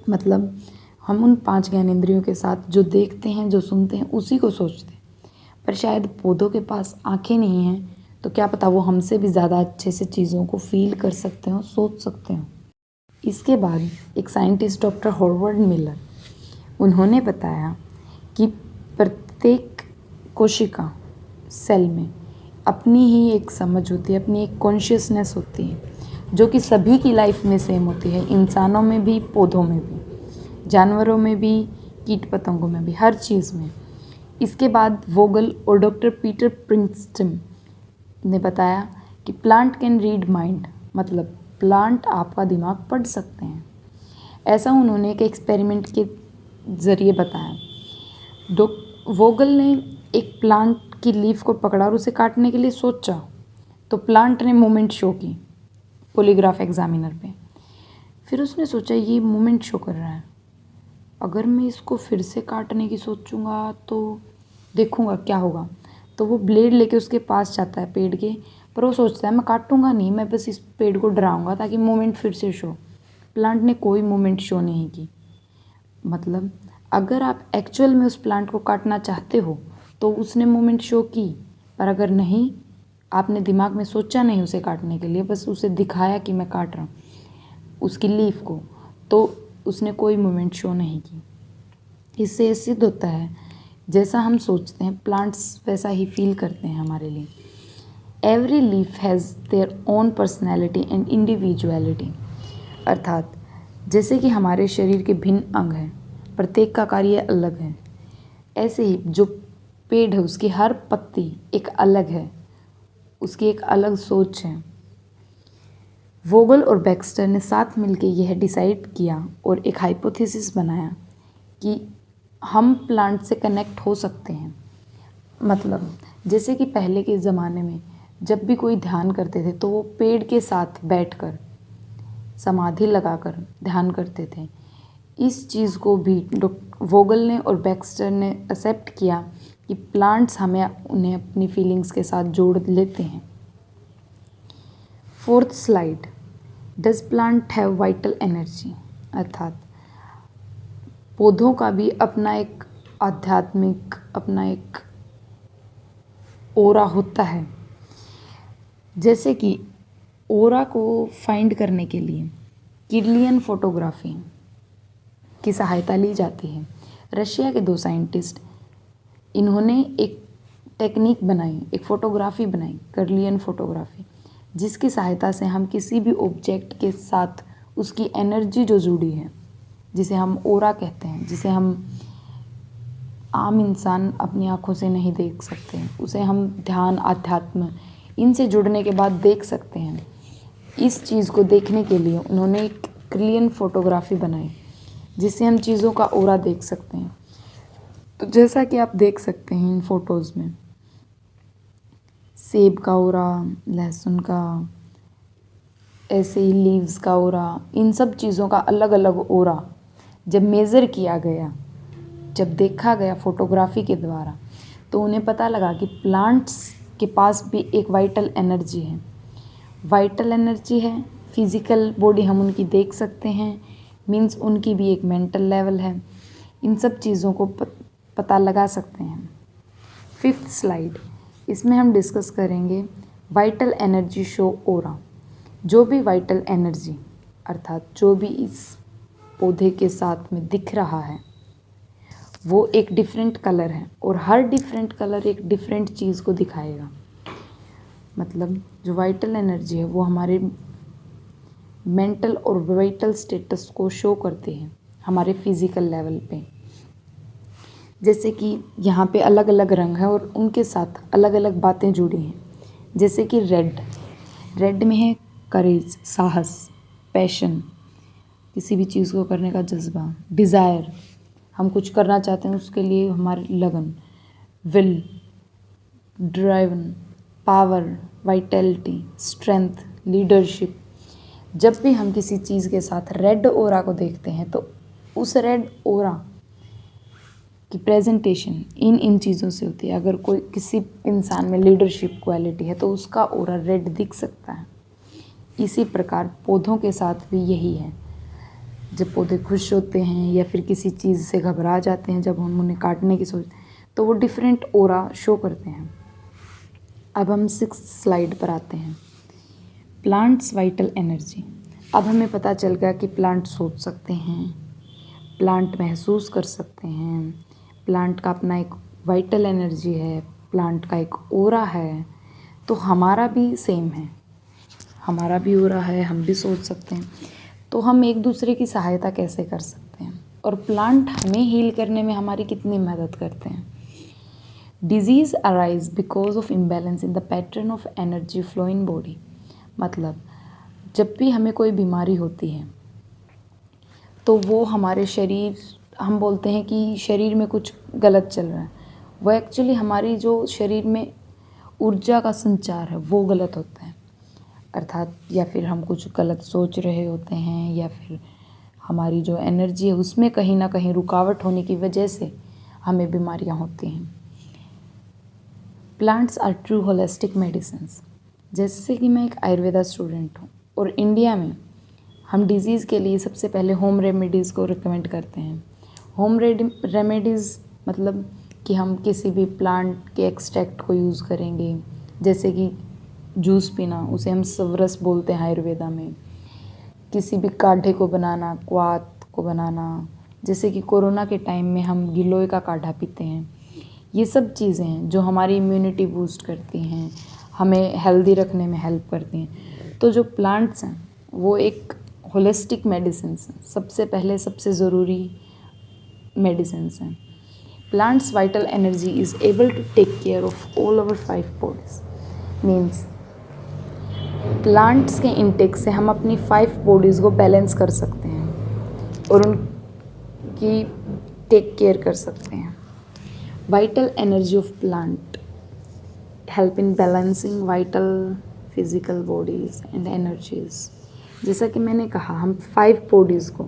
मतलब हम उन 5 ज्ञानेंद्रियों के साथ जो देखते हैं, जो सुनते हैं, उसी को सोचते हैं। पर शायद पौधों के पास आँखें नहीं हैं, तो क्या पता वो हमसे भी ज़्यादा अच्छे से चीज़ों को फील कर सकते हो, सोच सकते हो। इसके बाद एक साइंटिस्ट डॉक्टर हॉवर्ड मिलर, उन्होंने बताया कि प्रत्येक कोशिका सेल में अपनी ही एक समझ होती है, अपनी एक कॉन्शियसनेस होती है, जो कि सभी की लाइफ में सेम होती है। इंसानों में भी, पौधों में भी, जानवरों में भी, कीट पतंगों में भी, हर चीज़ में। इसके बाद वोगल और डॉक्टर पीटर प्रिंसटन ने बताया कि प्लांट कैन रीड माइंड, मतलब प्लांट आपका दिमाग पढ़ सकते हैं। ऐसा उन्होंने एक एक्सपेरिमेंट के ज़रिए बताया। वोगल ने एक प्लांट की लीफ को पकड़ा और उसे काटने के लिए सोचा, तो प्लांट ने मूवमेंट शो की पॉलीग्राफ एग्जामिनर पे। फिर उसने सोचा ये मूवमेंट शो कर रहा है, अगर मैं इसको फिर से काटने की सोचूंगा तो देखूंगा क्या होगा। तो वो ब्लेड लेके उसके पास जाता है पेड़ के, पर वो सोचता है मैं काटूंगा नहीं, मैं बस इस पेड़ को डराऊंगा ताकि मूवमेंट फिर से शो। प्लांट ने कोई मूवमेंट शो नहीं की। मतलब अगर आप एक्चुअल में उस प्लांट को काटना चाहते हो तो उसने मूवमेंट शो की, पर अगर नहीं, आपने दिमाग में सोचा नहीं उसे काटने के लिए, बस उसे दिखाया कि मैं काट रहा हूँ उसकी लीफ को, तो उसने कोई मूवमेंट शो नहीं की। इससे ये सिद्ध होता है जैसा हम सोचते हैं प्लांट्स वैसा ही फील करते हैं हमारे लिए। Every leaf has their own personality and individuality, अर्थात जैसे कि हमारे शरीर के भिन्न अंग हैं, प्रत्येक का कार्य अलग है, ऐसे ही जो पेड़ है उसकी हर पत्ती एक अलग है, उसकी एक अलग सोच है। वोगल और बैक्स्टर ने साथ मिलकर यह डिसाइड किया और एक हाइपोथेसिस बनाया कि हम प्लांट से कनेक्ट हो सकते हैं। मतलब जैसे कि पहले के ज़माने में जब भी कोई ध्यान करते थे तो वो पेड़ के साथ बैठकर समाधि लगाकर ध्यान करते थे। इस चीज़ को भी वोगल ने और बैक्स्टर ने एक्सेप्ट किया कि प्लांट्स उन्हें अपनी फीलिंग्स के साथ जोड़ लेते हैं। Fourth slide, does plant have vital energy, अर्थात पौधों का भी अपना एक आध्यात्मिक, अपना एक ओरा होता है। जैसे कि ओरा को फाइंड करने के लिए किर्लियन फोटोग्राफी की सहायता ली जाती है। रशिया के 2 साइंटिस्ट, इन्होंने एक टेक्निक बनाई, एक फ़ोटोग्राफी बनाई, किर्लियन फोटोग्राफी, जिसकी सहायता से हम किसी भी ऑब्जेक्ट के साथ उसकी एनर्जी जो जुड़ी है, जिसे हम ओरा कहते हैं, जिसे हम आम इंसान अपनी आँखों से नहीं देख सकते हैं, उसे हम ध्यान, आध्यात्म इनसे जुड़ने के बाद देख सकते हैं। इस चीज़ को देखने के लिए उन्होंने एक किर्लियन फोटोग्राफी बनाई जिससे हम चीज़ों का ओरा देख सकते हैं। तो जैसा कि आप देख सकते हैं इन फोटोज़ में, सेब का ओरा, लहसुन का, ऐसे ही लीव्स का ओरा, इन सब चीज़ों का अलग अलग ओरा जब मेज़र किया गया, जब देखा गया फोटोग्राफी के द्वारा, तो उन्हें पता लगा कि प्लांट्स के पास भी एक वाइटल एनर्जी है। वाइटल एनर्जी है, फिज़िकल बॉडी हम उनकी देख सकते हैं, मीन्स उनकी भी एक मेंटल लेवल है। इन सब चीज़ों को पता लगा सकते हैं। 5th स्लाइड, इसमें हम डिस्कस करेंगे वाइटल एनर्जी शो ओरा। जो भी वाइटल एनर्जी, अर्थात जो भी इस पौधे के साथ में दिख रहा है, वो एक डिफरेंट कलर है और हर डिफरेंट कलर एक डिफरेंट चीज़ को दिखाएगा। मतलब जो वाइटल एनर्जी है वो हमारे मेंटल और वाइटल स्टेटस को शो करते हैं हमारे फिज़िकल लेवल पे। जैसे कि यहाँ पे अलग अलग रंग हैं और उनके साथ अलग अलग बातें जुड़ी हैं। जैसे कि रेड में है करेज, साहस, पैशन, किसी भी चीज़ को करने का जज्बा, डिज़ायर, हम कुछ करना चाहते हैं उसके लिए हमारी लगन, will, driven, power, vitality, strength, leadership. जब भी हम किसी चीज़ के साथ रेड ओरा को देखते हैं तो उस रेड ओरा की प्रेजेंटेशन इन चीज़ों से होती है। अगर कोई किसी इंसान में लीडरशिप क्वालिटी है तो उसका ओरा रेड दिख सकता है। इसी प्रकार पौधों के साथ भी यही है। जब पौधे खुश होते हैं या फिर किसी चीज़ से घबरा जाते हैं, जब हम उन्हें काटने की सोचते हैं तो वो डिफरेंट ओरा शो करते हैं। अब हम 6th स्लाइड पर आते हैं, प्लांट्स वाइटल एनर्जी। अब हमें पता चल गया कि प्लांट सोच सकते हैं, प्लांट महसूस कर सकते हैं, प्लांट का अपना एक वाइटल एनर्जी है, प्लांट का एक ओरा है। तो हमारा भी सेम है, हमारा भी ओरा है, हम भी सोच सकते हैं। तो हम एक दूसरे की सहायता कैसे कर सकते हैं और प्लांट हमें हील करने में हमारी कितनी मदद करते हैं। Disease arise because of imbalance in the pattern of energy flow in body. मतलब जब भी हमें कोई बीमारी होती है तो वो हमारे शरीर, हम बोलते हैं कि शरीर में कुछ गलत चल रहा है, वो एक्चुअली हमारी जो शरीर में ऊर्जा का संचार है वो गलत होता है। अर्थात या फिर हम कुछ गलत सोच रहे होते हैं, या फिर हमारी जो एनर्जी है उसमें कहीं ना कहीं रुकावट होने की वजह से हमें बीमारियां होती हैं। Plants are true holistic medicines. जैसे कि मैं एक आयुर्वेदा स्टूडेंट हूँ और इंडिया में हम डिजीज़ के लिए सबसे पहले होम रेमेडीज़ को रिकमेंड करते हैं। होम रेमेडीज़ मतलब कि हम किसी भी प्लांट के एक्सट्रैक्ट को यूज़ करेंगे, जैसे कि जूस पीना, उसे हम सवरस बोलते हैं आयुर्वेदा में। किसी भी काढ़े को बनाना, क्वाथ को बनाना, जैसे कि कोरोना के टाइम में हम गिलोय का काढ़ा पीते हैं। ये सब चीज़ें हैं जो हमारी इम्यूनिटी बूस्ट करती हैं, हमें हेल्दी रखने में हेल्प करती हैं। तो जो प्लांट्स हैं वो एक होलिस्टिक मेडिसिन्स हैं, सबसे पहले सबसे ज़रूरी मेडिसिन्स हैं। Plants vital energy is able to take care of all over 5 bodies. Means plants के इंटेक से हम अपनी 5 बॉडीज़ को बैलेंस कर सकते हैं और उनकी टेक केयर कर सकते हैं। Vital energy of plant help in balancing vital physical bodies and energies. जैसा कि मैंने कहा, हम 5 बॉडीज़ को,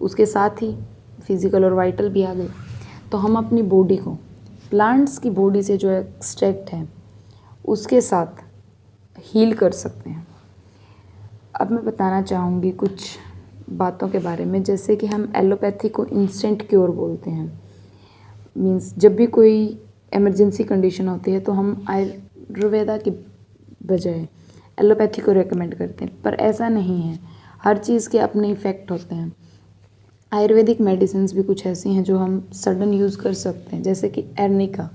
उसके साथ ही फिजिकल और वाइटल भी आ गए, तो हम अपनी बॉडी को प्लांट्स की बॉडी से जो एक्सट्रैक्ट है उसके साथ हील कर सकते हैं। अब मैं बताना चाहूँगी कुछ बातों के बारे में, जैसे कि हम एलोपैथी को इंस्टेंट क्योर बोलते हैं। मीन्स जब भी कोई इमरजेंसी कंडीशन होती है तो हम आयुर्वेदा की बजाय एलोपैथी को रेकमेंड करते हैं, पर ऐसा नहीं है। हर चीज़ के अपने इफ़ेक्ट होते हैं। आयुर्वेदिक मेडिसिन्स भी कुछ ऐसी हैं जो हम सडन यूज़ कर सकते हैं, जैसे कि एर्निका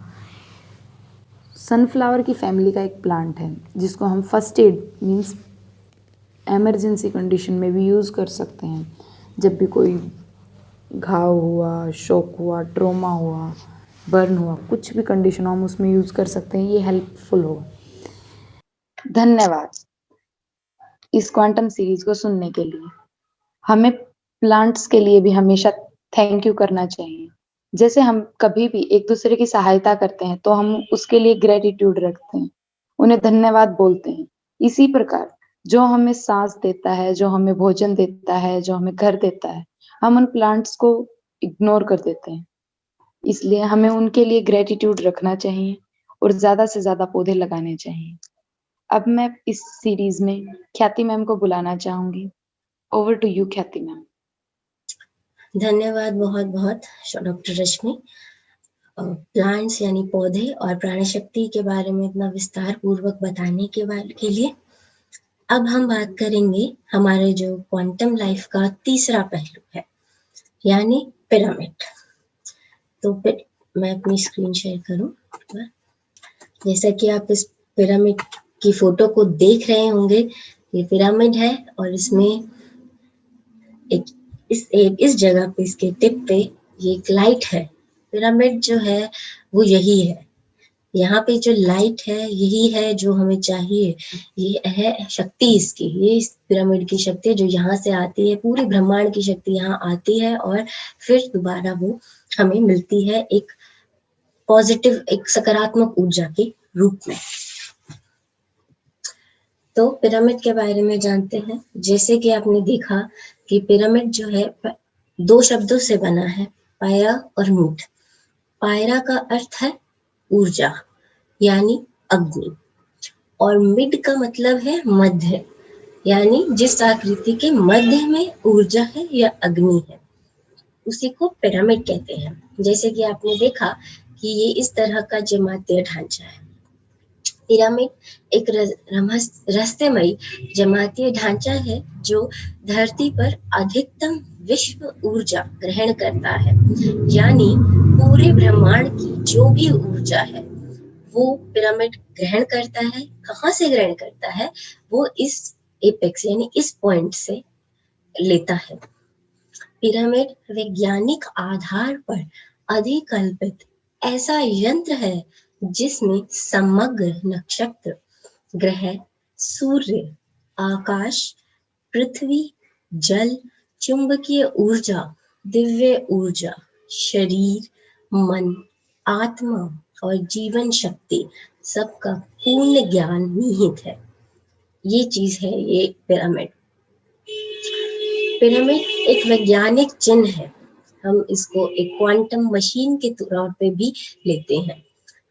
सनफ्लावर की फैमिली का एक प्लांट है जिसको हम first aid means emergency condition में भी यूज़ कर सकते हैं। जब भी कोई घाव हुआ, शॉक हुआ, ट्रॉमा हुआ, बर्न हुआ, कुछ भी कंडीशन हो हम उसमें यूज़ कर सकते हैं, ये हेल्पफुल होगा। धन्यवाद इस क्वांटम सीरीज को सुनने के लिए। हमें प्लांट्स के लिए भी हमेशा थैंक यू करना चाहिए। जैसे हम कभी भी एक दूसरे की सहायता करते हैं तो हम उसके लिए ग्रेटिट्यूड रखते हैं, उन्हें धन्यवाद बोलते हैं। इसी प्रकार जो हमें सांस देता है, जो हमें भोजन देता है, जो हमें घर देता है, हम उन प्लांट्स को इग्नोर कर देते हैं। इसलिए हमें उनके लिए ग्रेटिट्यूड रखना चाहिए और ज्यादा से ज्यादा पौधे लगाने चाहिए। अब मैं इस सीरीज में ख्याति मैम को बुलाना चाहूंगी। ओवर टू यू ख्याति मैम। धन्यवाद बहुत बहुत डॉक्टर रश्मि। प्लांट्स यानी पौधे और प्राणी शक्ति के बारे में इतना विस्तार पूर्वक बताने के लिए। अब हम बात करेंगे हमारे जो क्वांटम लाइफ का तीसरा पहलू है, यानी पिरामिड। तो फिर मैं अपनी स्क्रीन शेयर करूं। जैसा कि आप इस पिरामिड की फोटो को देख रहे होंगे, ये पिरामिड है और इसमें इस जगह पे, इसके टिप पे ये एक लाइट है। पिरामिड जो है वो यही है, यहाँ पे जो लाइट है यही है जो हमें चाहिए। ये है शक्ति इसकी, ये इस पिरामिड की शक्ति जो यहाँ से आती है, पूरे ब्रह्मांड की शक्ति यहाँ आती है और फिर दोबारा वो हमें मिलती है एक पॉजिटिव, एक सकारात्मक ऊर्जा के रूप में। तो पिरामिड के बारे में जानते हैं। जैसे कि आपने देखा कि पिरामिड जो है 2 शब्दों से बना है, पायरा और मिड। पायरा का अर्थ है ऊर्जा यानी अग्नि, और मिड का मतलब है मध्य, यानी जिस आकृति के मध्य में ऊर्जा है या अग्नि है उसी को पिरामिड कहते हैं। जैसे कि आपने देखा कि ये इस तरह का जमातीय ढांचा है। पिरामिड एक रहस्यमयी जमातीय ढांचा है जो धरती पर अधिकतम विश्व ऊर्जा ग्रहण करता है, यानी पूरे ब्रह्मांड की जो भी ऊर्जा है वो पिरामिड ग्रहण करता है। कहाँ से ग्रहण करता है? वो इस एपेक्स यानी इस पॉइंट से लेता है। पिरामिड वैज्ञानिक आधार पर अधिकल्पित ऐसा यंत्र है जिसमें समग्र नक्षत्र, ग्रह, सूर्य, आकाश, पृथ्वी, जल, चुंबकीय ऊर्जा, दिव्य ऊर्जा, शरीर, मन, आत्मा और जीवन शक्ति सबका पूर्ण ज्ञान निहित है। ये चीज है ये पिरामिड। पिरामिड एक वैज्ञानिक चिन्ह है। हम इसको एक क्वांटम मशीन के तौर पे भी लेते हैं।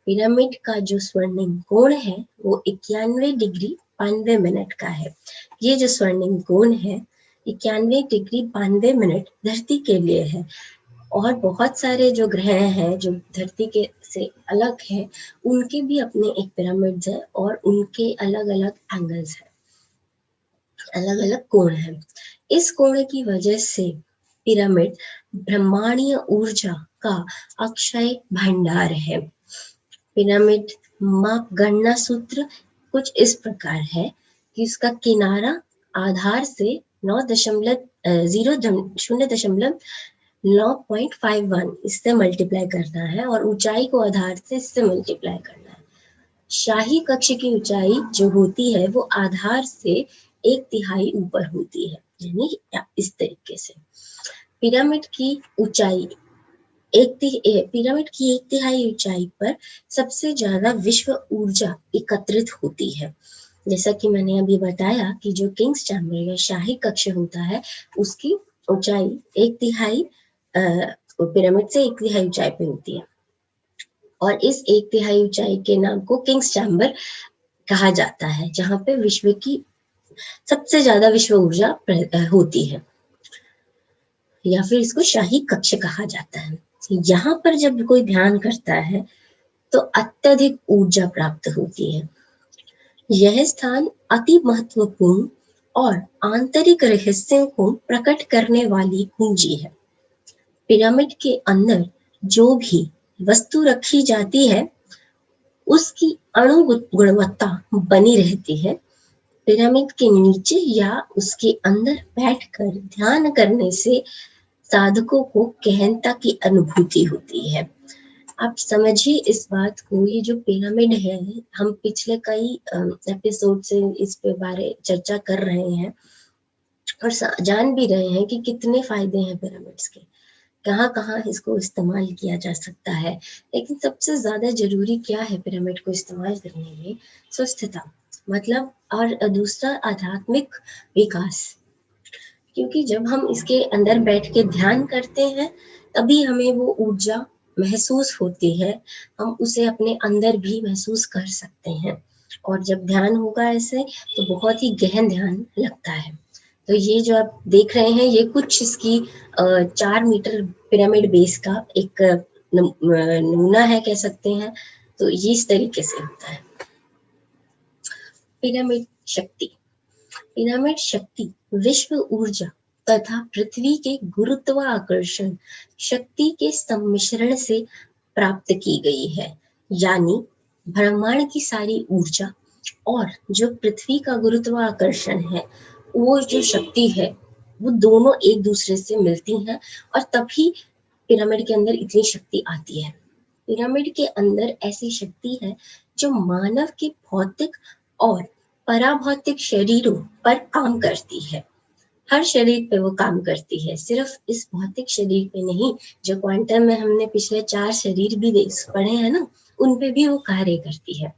पिरामिड का जो स्वर्णिम कोण है वो 91 डिग्री 92 मिनट का है। ये जो स्वर्णिम कोण है 91 डिग्री 92 मिनट धरती के लिए है, और बहुत सारे जो ग्रह हैं जो धरती के से अलग है उनके भी अपने एक पिरामिड्स है और उनके अलग अलग एंगल्स है, अलग अलग कोण है। इस कोण की वजह से पिरामिड ब्रह्मांडीय ऊर्जा का अक्षय भंडार है। पिरामिड माप गणना सूत्र कुछ इस प्रकार है कि उसका किनारा आधार से 0.51 इससे मल्टीप्लाई करना है और ऊंचाई को आधार से इससे मल्टीप्लाई करना है। शाही कक्ष की ऊंचाई जो होती है वो आधार से 1/3 ऊपर होती है, यानी इस तरीके से पिरामिड की ऊंचाई पिरामिड की 1/3 ऊंचाई पर सबसे ज्यादा विश्व ऊर्जा एकत्रित होती है। जैसा कि मैंने अभी बताया कि जो किंग्स चैम्बर या शाही कक्ष होता है उसकी ऊंचाई 1/3 पिरामिड से 1/3 ऊंचाई पे होती है, और इस 1/3 ऊंचाई के नाम को किंग्स चैम्बर कहा जाता है, जहां पे विश्व की सबसे ज्यादा विश्व ऊर्जा होती है, या फिर इसको शाही कक्ष कहा जाता है। यहाँ पर जब कोई ध्यान करता है तो अत्यधिक ऊर्जा प्राप्त होती है। यह स्थान अति महत्वपूर्ण और आंतरिक रहस्यों को प्रकट करने वाली कुंजी है। पिरामिड के अंदर जो भी वस्तु रखी जाती है उसकी अणु गुणवत्ता बनी रहती है। पिरामिड के नीचे या उसके अंदर बैठकर ध्यान करने से साधकों को गहनता की अनुभूति होती है। आप समझिए इस बात को, ये जो पिरामिड है हम पिछले कई एपिसोड से इस पे बारे चर्चा कर रहे हैं और जान भी रहे हैं कि कितने फायदे हैं पिरामिड्स के, कहाँ कहाँ इसको इस्तेमाल किया जा सकता है। लेकिन सबसे ज्यादा जरूरी क्या है पिरामिड को इस्तेमाल करने में? स्वस्थता, मतलब, और दूसरा आध्यात्मिक विकास। क्योंकि जब हम इसके अंदर बैठ के ध्यान करते हैं तभी हमें वो ऊर्जा महसूस होती है, हम उसे अपने अंदर भी महसूस कर सकते हैं, और जब ध्यान होगा ऐसे तो बहुत ही गहन ध्यान लगता है। तो ये जो आप देख रहे हैं ये कुछ इसकी 4 मीटर पिरामिड बेस का एक नमूना है कह सकते हैं। तो ये इस तरीके से होता है। पिरामिड शक्ति। पिरामिड शक्ति विश्व ऊर्जा तथा पृथ्वी के गुरुत्वाकर्षण शक्ति के सम्मिश्रण से प्राप्त की गई है। यानी ब्रह्मांड की सारी ऊर्जा और जो पृथ्वी का गुरुत्वाकर्षण है, वो जो शक्ति है वो दोनों एक दूसरे से मिलती हैं और तभी पिरामिड के अंदर इतनी शक्ति आती है। पिरामिड के अंदर ऐसी शक्ति है जो मानव के भौतिक और पराभौतिक शरीरों पर काम करती है। हर शरीर पे वो काम करती है, सिर्फ इस भौतिक शरीर पे नहीं। जो क्वांटम में हमने पिछले 4 शरीर भी पढ़े हैं ना, उन पे भी वो कार्य करती है।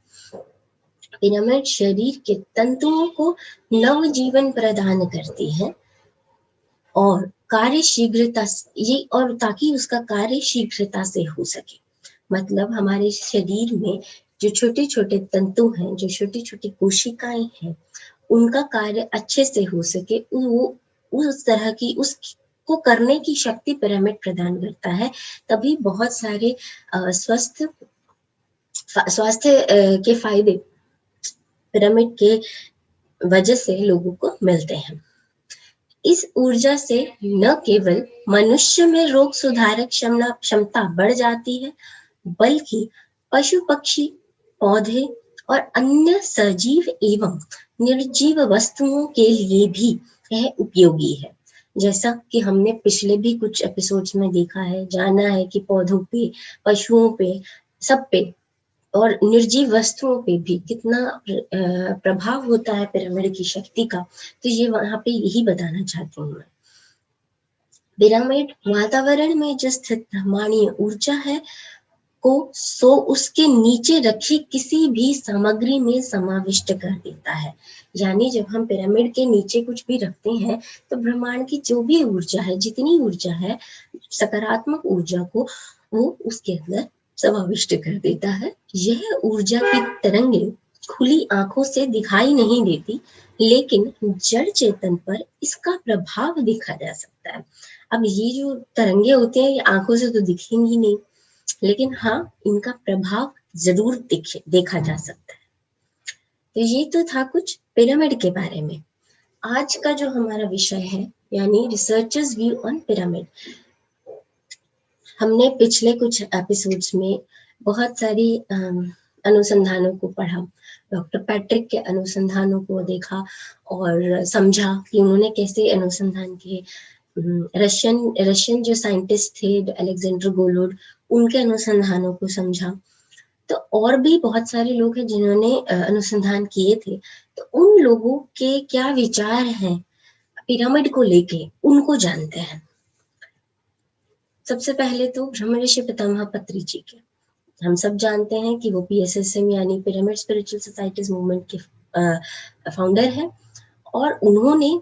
पिरामिड शरीर के तंतुओं को नव जीवन प्रदान करती है और कार्य शीघ्रता ये, और ताकि उसका कार्य शीघ्रता से हो सके। मतलब हमारे शरीर में जो छोटे छोटे तंतु हैं, जो छोटी छोटी कोशिकाएं हैं, उनका कार्य अच्छे से हो सके, वो उस तरह की उसको करने की शक्ति पिरामिड प्रदान करता है। तभी बहुत सारे स्वास्थ्य के फायदे पिरामिड के वजह से लोगों को मिलते हैं। इस ऊर्जा से न केवल मनुष्य में रोग सुधारक क्षमता बढ़ जाती है, बल्कि पशु पक्षी, पौधे और अन्य सजीव एवं निर्जीव वस्तुओं के लिए भी यह उपयोगी है। जैसा कि हमने पिछले भी कुछ एपिसोड्स में देखा है, जाना है कि पौधों पे, पशुओं पे, सब पे और निर्जीव वस्तुओं पे भी कितना प्रभाव होता है पिरामिड की शक्ति का, तो ये वहां पे यही बताना चाहती हूँ मैं। पिरामिड वातावरण में जो स्थित ब्रह्मांडीय ऊर्जा है को उसके नीचे रखी किसी भी सामग्री में समाविष्ट कर देता है। यानी जब हम पिरामिड के नीचे कुछ भी रखते हैं तो ब्रह्मांड की जो भी ऊर्जा है, जितनी ऊर्जा है, सकारात्मक ऊर्जा को वो उसके अंदर समाविष्ट कर देता है। यह ऊर्जा की तरंगे खुली आंखों से दिखाई नहीं देती, लेकिन जड़ चेतन पर इसका प्रभाव देखा जा सकता है। अब ये जो तरंगे होते हैं ये आंखों से तो दिखेंगी नहीं, लेकिन हाँ, इनका प्रभाव जरूर देखा जा सकता है। तो ये तो था कुछ पिरामिड के बारे में। आज का जो हमारा विषय है यानी रिसर्चर्स व्यू ऑन पिरामिड, हमने पिछले कुछ एपिसोड्स में बहुत सारी अनुसंधानों को पढ़ा, डॉक्टर पैट्रिक के अनुसंधानों को देखा और समझा कि उन्होंने कैसे अनुसंधान किए। रशियन जो साइंटिस्ट थे अलेक्जेंडर गोलोड, उनके अनुसंधानों को समझा। तो और भी बहुत सारे लोग हैं जिन्होंने अनुसंधान किए थे, तो उन लोगों के क्या विचार हैं पिरामिड को लेके, उनको जानते हैं। सबसे पहले तो ब्रह्म ऋषि पितामह पत्री जी के, हम सब जानते हैं कि वो PSSM यानी पिरामिड स्पिरिचुअल सोसाइटीज मूवमेंट के फाउंडर हैं और उन्होंने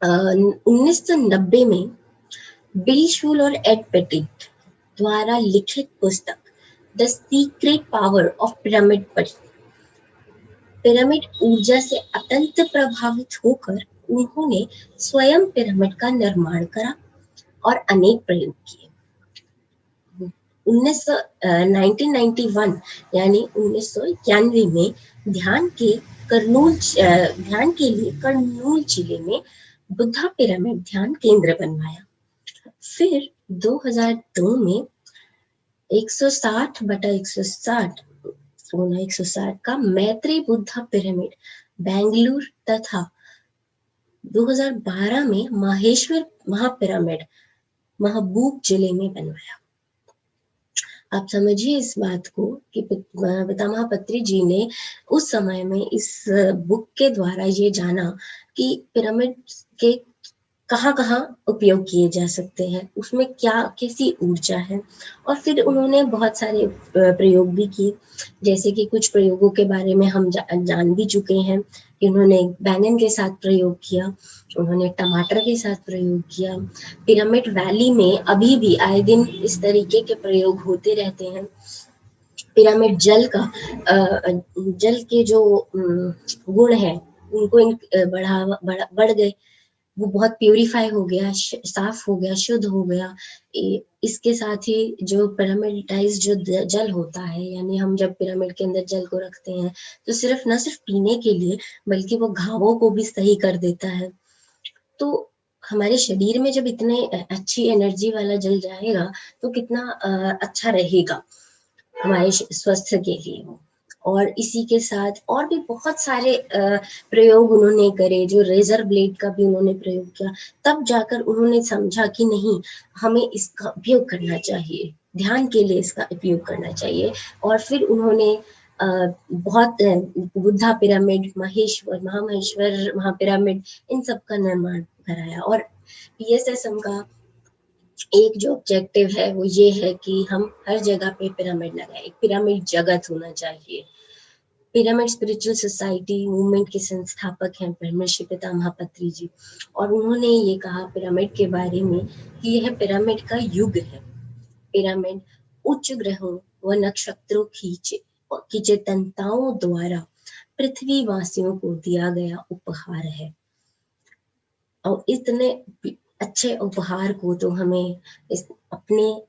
1990 में बिल शूल और एड पेटिट द्वारा लिखित पुस्तक the secret power of pyramid पढ़ी। पिरामिड ऊर्जा से अत्यंत प्रभावित होकर उन्होंने स्वयं पिरामिड का निर्माण करा और अनेक प्रयोग किए। 1991 यानी 1991 में ध्यान के लिए कर्नूल जिले में बुद्धा पिरामिड ध्यान केंद्र बनवाया। फिर 2002 में 160/160 का मैत्री बुद्धा पिरामिड बेंगलुरु तथा 2012 में माहेश्वर महापिरामिड महबूब जिले में बनवाया। आप समझिए इस बात को कि पितामह पत्री जी ने उस समय में इस बुक के द्वारा ये जाना कि पिरामिड के कहाँ उपयोग किए जा सकते हैं, उसमें क्या कैसी ऊर्जा है। और फिर उन्होंने बहुत सारे प्रयोग भी किए, जैसे कि कुछ प्रयोगों के बारे में हम जान भी चुके हैं कि उन्होंने बैंगन के साथ प्रयोग किया, उन्होंने टमाटर के साथ प्रयोग किया। पिरामिड वैली में अभी भी आए दिन इस तरीके के प्रयोग होते रहते हैं। पिरामिड जल के जो गुण है उनको बढ़ गए, वो बहुत प्यूरिफाई हो गया, साफ हो गया, शुद्ध हो गया। इसके साथ ही जो पिरामिडाइज जो जल होता है, यानी हम जब पिरामिड के अंदर जल को रखते हैं तो न सिर्फ पीने के लिए बल्कि वो घावों को भी सही कर देता है। तो हमारे शरीर में जब इतने अच्छी एनर्जी वाला जल जाएगा तो कितना अच्छा रहेगा हमारे स्वास्थ्य के लिए। और इसी के साथ और भी बहुत सारे प्रयोग उन्होंने करे, जो रेजर ब्लेड का भी उन्होंने प्रयोग किया। तब जाकर उन्होंने समझा कि नहीं, हमें इसका उपयोग करना चाहिए, ध्यान के लिए इसका उपयोग करना चाहिए। और फिर उन्होंने बहुत बुद्धा पिरामिड, महामहेश्वर महापिरामिड, इन सब का निर्माण कराया। और PSSM का एक जो ऑब्जेक्टिव है वो ये है कि हम हर जगह पे पिरामिड लगाए, एक पिरामिड जगत होना चाहिए। पिरामिड स्पिरिचुअल सोसाइटी मूवमेंट के संस्थापक हैं ब्रह्म ऋषि पितामह पत्री जी, और उन्होंने ये कहा पिरामिड के बारे में कि यह पिरामिड का युग है। पिरामिड उच्च ग्रहों व नक्षत्रों की चेतनताओं द्वारा पृथ्वी वासियों को दिया गया उपहार है। और इतने अच्छे उपहार को तो हमें अपने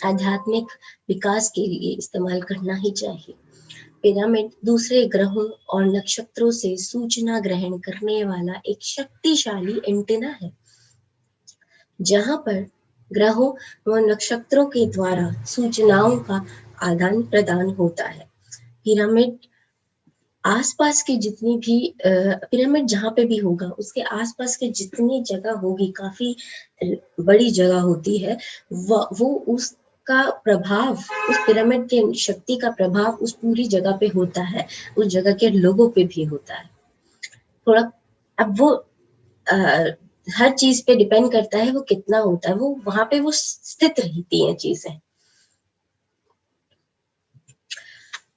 आध्यात्मिक विकास के लिए इस्तेमाल करना ही चाहिए। पिरामिड दूसरे ग्रहों और नक्षत्रों से सूचना ग्रहण करने वाला एक शक्तिशाली एंटीना है, जहां पर ग्रहों व नक्षत्रों के द्वारा सूचनाओं का आदान प्रदान होता है। पिरामिड आसपास की जितनी भी पिरामिड जहाँ पे भी होगा उसके आसपास के जितनी जगह होगी, काफी बड़ी जगह होती है, वो उसका प्रभाव, उस पिरामिड के शक्ति का प्रभाव उस पूरी जगह पे होता है, उस जगह के लोगों पे भी होता है थोड़ा। अब वो हर चीज पे डिपेंड करता है वो कितना होता है, वो वहां पे वो स्थित रहती हैं चीजें।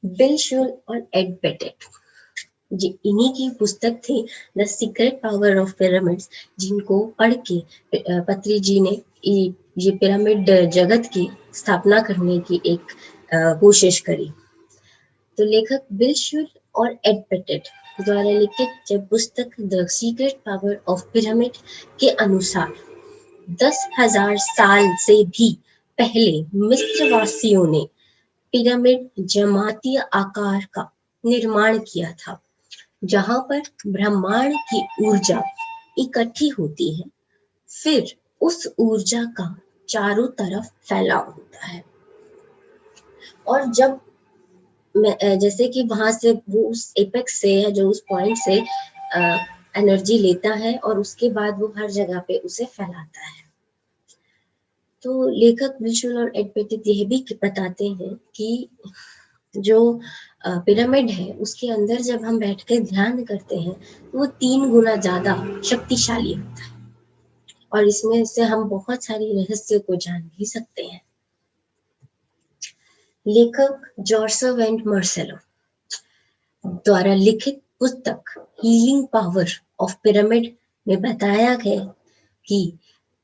बिल शुर और एड पेटेट, इन्हीं की पुस्तक थी the secret power of pyramids, जिनको पढ़ के पत्री जी ने ये पिरामिड जगत की स्थापना करने की एक कोशिश करी। तो लेखक बिल शुर और एड पेटेट द्वारा लिखित जब पुस्तक the secret power of pyramid के अनुसार 10,000 साल से भी पहले मिस्र वासियों ने पिरामिड जमातीय आकार का निर्माण किया था, जहां पर ब्रह्मांड की ऊर्जा इकट्ठी होती है, फिर उस ऊर्जा का चारों तरफ फैलाव होता है। और जब जैसे कि वहां से वो उस एपेक्स से या जो उस पॉइंट से एनर्जी लेता है और उसके बाद वो हर जगह पे उसे फैलाता है। तो लेखक विजुअल और एड पेटेट यह भी बताते हैं कि जो पिरामिड है उसके अंदर जब हम बैठ कर ध्यान करते हैं तो वो 3 गुना ज्यादा शक्तिशाली होता है, और इसमें से हम बहुत सारी रहस्य को जान भी सकते हैं। लेखक जॉर्सव एंड मार्सेलो द्वारा लिखित पुस्तक हीलिंग पावर ऑफ पिरामिड में बताया गया कि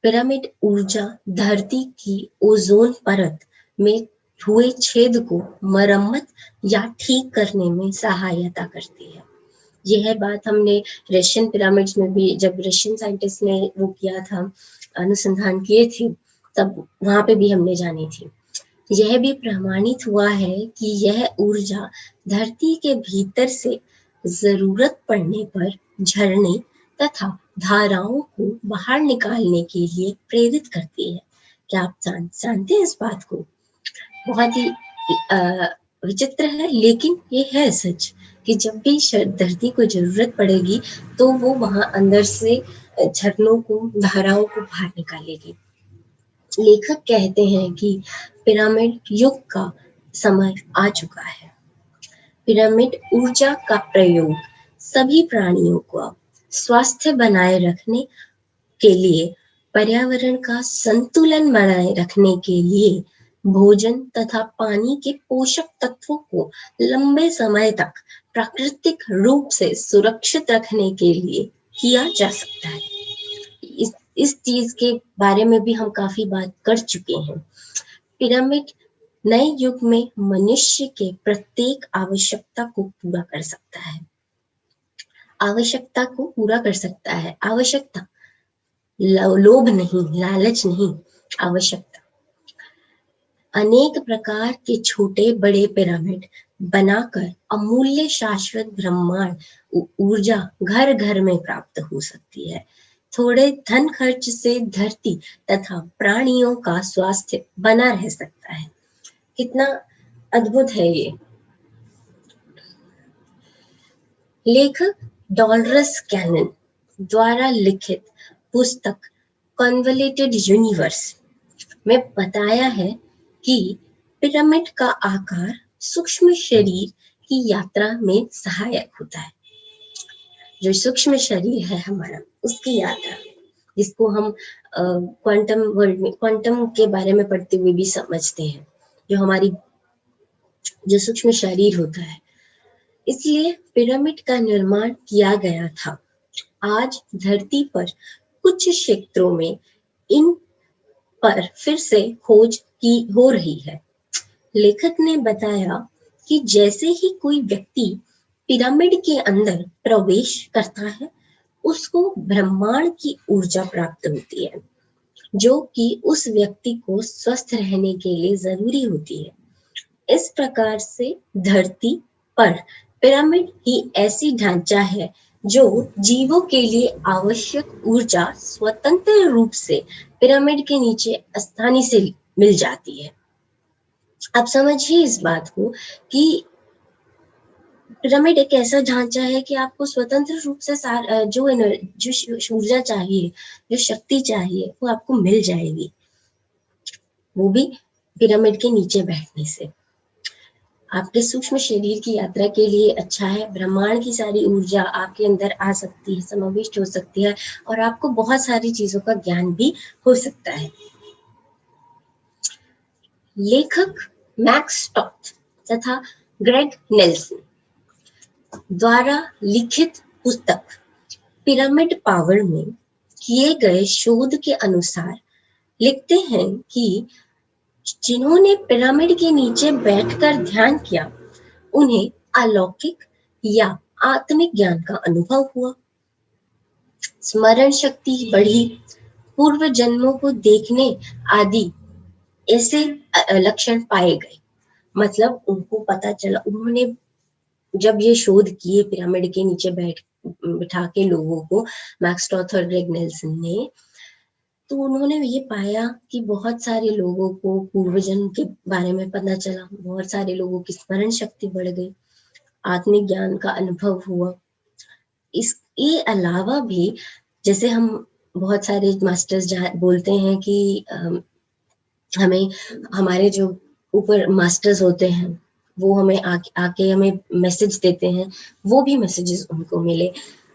पिरामिड ऊर्जा धरती की ओजोन परत में हुए छेद को मरम्मत या ठीक करने में सहायता करती है। यह बात हमने रशियन पिरामिड्स में भी, जब रशियन साइंटिस्ट ने वो किया था, अनुसंधान किए थे, तब वहां पे भी हमने जानी थी। यह भी प्रमाणित हुआ है कि यह ऊर्जा धरती के भीतर से जरूरत पड़ने पर झरने तथा धाराओं को बाहर निकालने के लिए प्रेरित करती है। क्या आप जानते हैं इस बात को? बहुत ही विचित्र है, लेकिन ये है सच कि जब भी धरती को जरूरत पड़ेगी तो वो वहां अंदर से झरनों को, धाराओं को बाहर निकालेगी। लेखक कहते हैं कि पिरामिड युग का समय आ चुका है। पिरामिड ऊर्जा का प्रयोग सभी प्राणियों को स्वास्थ्य बनाए रखने के लिए, पर्यावरण का संतुलन बनाए रखने के लिए, भोजन तथा पानी के पोषक तत्वों को लंबे समय तक प्राकृतिक रूप से सुरक्षित रखने के लिए किया जा सकता है। इस चीज के बारे में भी हम काफी बात कर चुके हैं। पिरामिड नए युग में मनुष्य के प्रत्येक आवश्यकता को पूरा कर सकता है। आवश्यकता को पूरा कर सकता है। आवश्यकता, लोभ नहीं, लालच नहीं, आवश्यकता। अनेक प्रकार के छोटे बड़े पिरामिड बनाकर अमूल्य शाश्वत ब्रह्मांड ऊर्जा घर घर में प्राप्त हो सकती है। थोड़े धन खर्च से धरती तथा प्राणियों का स्वास्थ्य बना रह सकता है। कितना अद्भुत है ये। लेखक डॉलरस कैनन द्वारा लिखित पुस्तक कन्वोल्यूटेड यूनिवर्स में बताया है कि पिरामिड का आकार सूक्ष्म शरीर की यात्रा में सहायक होता है। जो सूक्ष्म शरीर है हमारा, उसकी यात्रा, जिसको हम क्वांटम वर्ल्ड में, क्वांटम के बारे में पढ़ते हुए भी समझते हैं, जो हमारी जो सूक्ष्म शरीर होता है। इसलिए पिरामिड का निर्माण किया गया था। आज धरती पर कुछ क्षेत्रों में इन पर फिर से खोज की हो रही है। लेखक ने बताया कि जैसे ही कोई व्यक्ति पिरामिड के अंदर प्रवेश करता है, उसको ब्रह्मांड की ऊर्जा प्राप्त होती है, जो कि उस व्यक्ति को स्वस्थ रहने के लिए जरूरी होती है। इस प्रकार से धरती पर पिरामिड ही ऐसी ढांचा है जो जीवों के लिए आवश्यक ऊर्जा स्वतंत्र रूप से पिरामिड के नीचे आसानी से मिल जाती है। आप समझिए इस बात को कि पिरामिड एक ऐसा ढांचा है कि आपको स्वतंत्र रूप से जो ऊर्जा चाहिए, जो शक्ति चाहिए, वो आपको मिल जाएगी, वो भी पिरामिड के नीचे बैठने से। आपके सूक्ष्म शरीर की यात्रा के लिए अच्छा है। ब्रह्मांड की सारी ऊर्जा आपके अंदर आ सकती है, समाविष्ट हो सकती है और आपको बहुत सारी चीजों का ज्ञान भी हो सकता है। लेखक मैक्स टॉथ तथा ग्रेग नेल्सन द्वारा लिखित पुस्तक पिरामिड पावर में किए गए शोध के अनुसार लिखते हैं कि जिन्होंने पिरामिड के नीचे बैठकर ध्यान किया, उन्हें अलौकिक या आत्मिक ज्ञान का अनुभव हुआ, स्मरण शक्ति बढ़ी, पूर्व जन्मों को देखने आदि ऐसे लक्षण पाए गए। मतलब उनको पता चला, उन्होंने जब ये शोध किए पिरामिड के नीचे बिठा के लोगों को, मैक्स टॉथ और ग्रेग नेल्सन ने, तो उन्होंने ये पाया कि बहुत सारे लोगों को पूर्व जन्म के बारे में पता चला, बहुत सारे लोगों की स्मरण शक्ति बढ़ गई, आत्मिक ज्ञान का अनुभव हुआ। इसके अलावा भी जैसे हम बहुत सारे मास्टर्स बोलते हैं कि हमें हमारे जो ऊपर मास्टर्स होते हैं वो हमें आके हमें मैसेज देते हैं, वो भी मैसेजेस उनको मिले,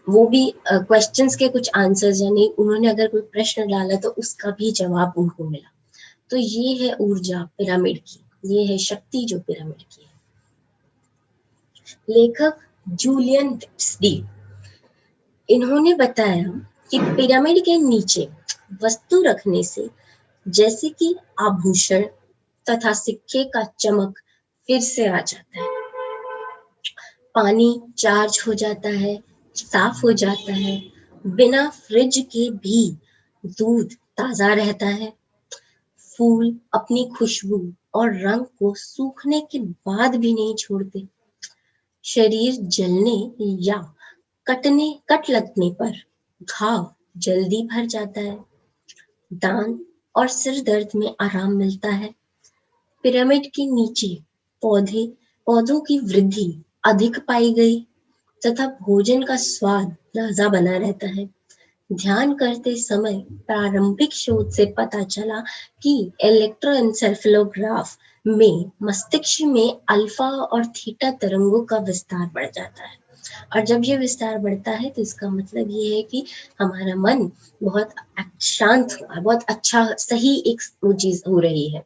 वो भी क्वेश्चंस के कुछ आंसर्स, यानी उन्होंने अगर कोई प्रश्न डाला तो उसका भी जवाब उनको मिला। तो ये है ऊर्जा पिरामिड की, ये है शक्ति जो पिरामिड की है। लेखक जूलियन डिप्सडी, इन्होंने बताया कि पिरामिड के नीचे वस्तु रखने से जैसे कि आभूषण तथा सिक्के का चमक फिर से आ जाता है, पानी चार्ज हो जाता है, साफ हो जाता है, बिना फ्रिज के भी दूध ताजा रहता है, फूल अपनी खुशबू और रंग को सूखने के बाद भी नहीं छोड़ते, शरीर जलने या कट लगने पर घाव जल्दी भर जाता है, दांत और सिर दर्द में आराम मिलता है, पिरामिड के नीचे पौधों की वृद्धि अधिक पाई गई तथा भोजन का स्वाद ताजा बना रहता है। ध्यान करते समय प्रारंभिक शोध से पता चला कि इलेक्ट्रोएन्सेफेलोग्राफ में मस्तिष्क में अल्फा और थीटा तरंगों का विस्तार बढ़ जाता है, और जब ये विस्तार बढ़ता है तो इसका मतलब ये है कि हमारा मन बहुत शांत हुआ, बहुत अच्छा सही एक चीज हो रही है।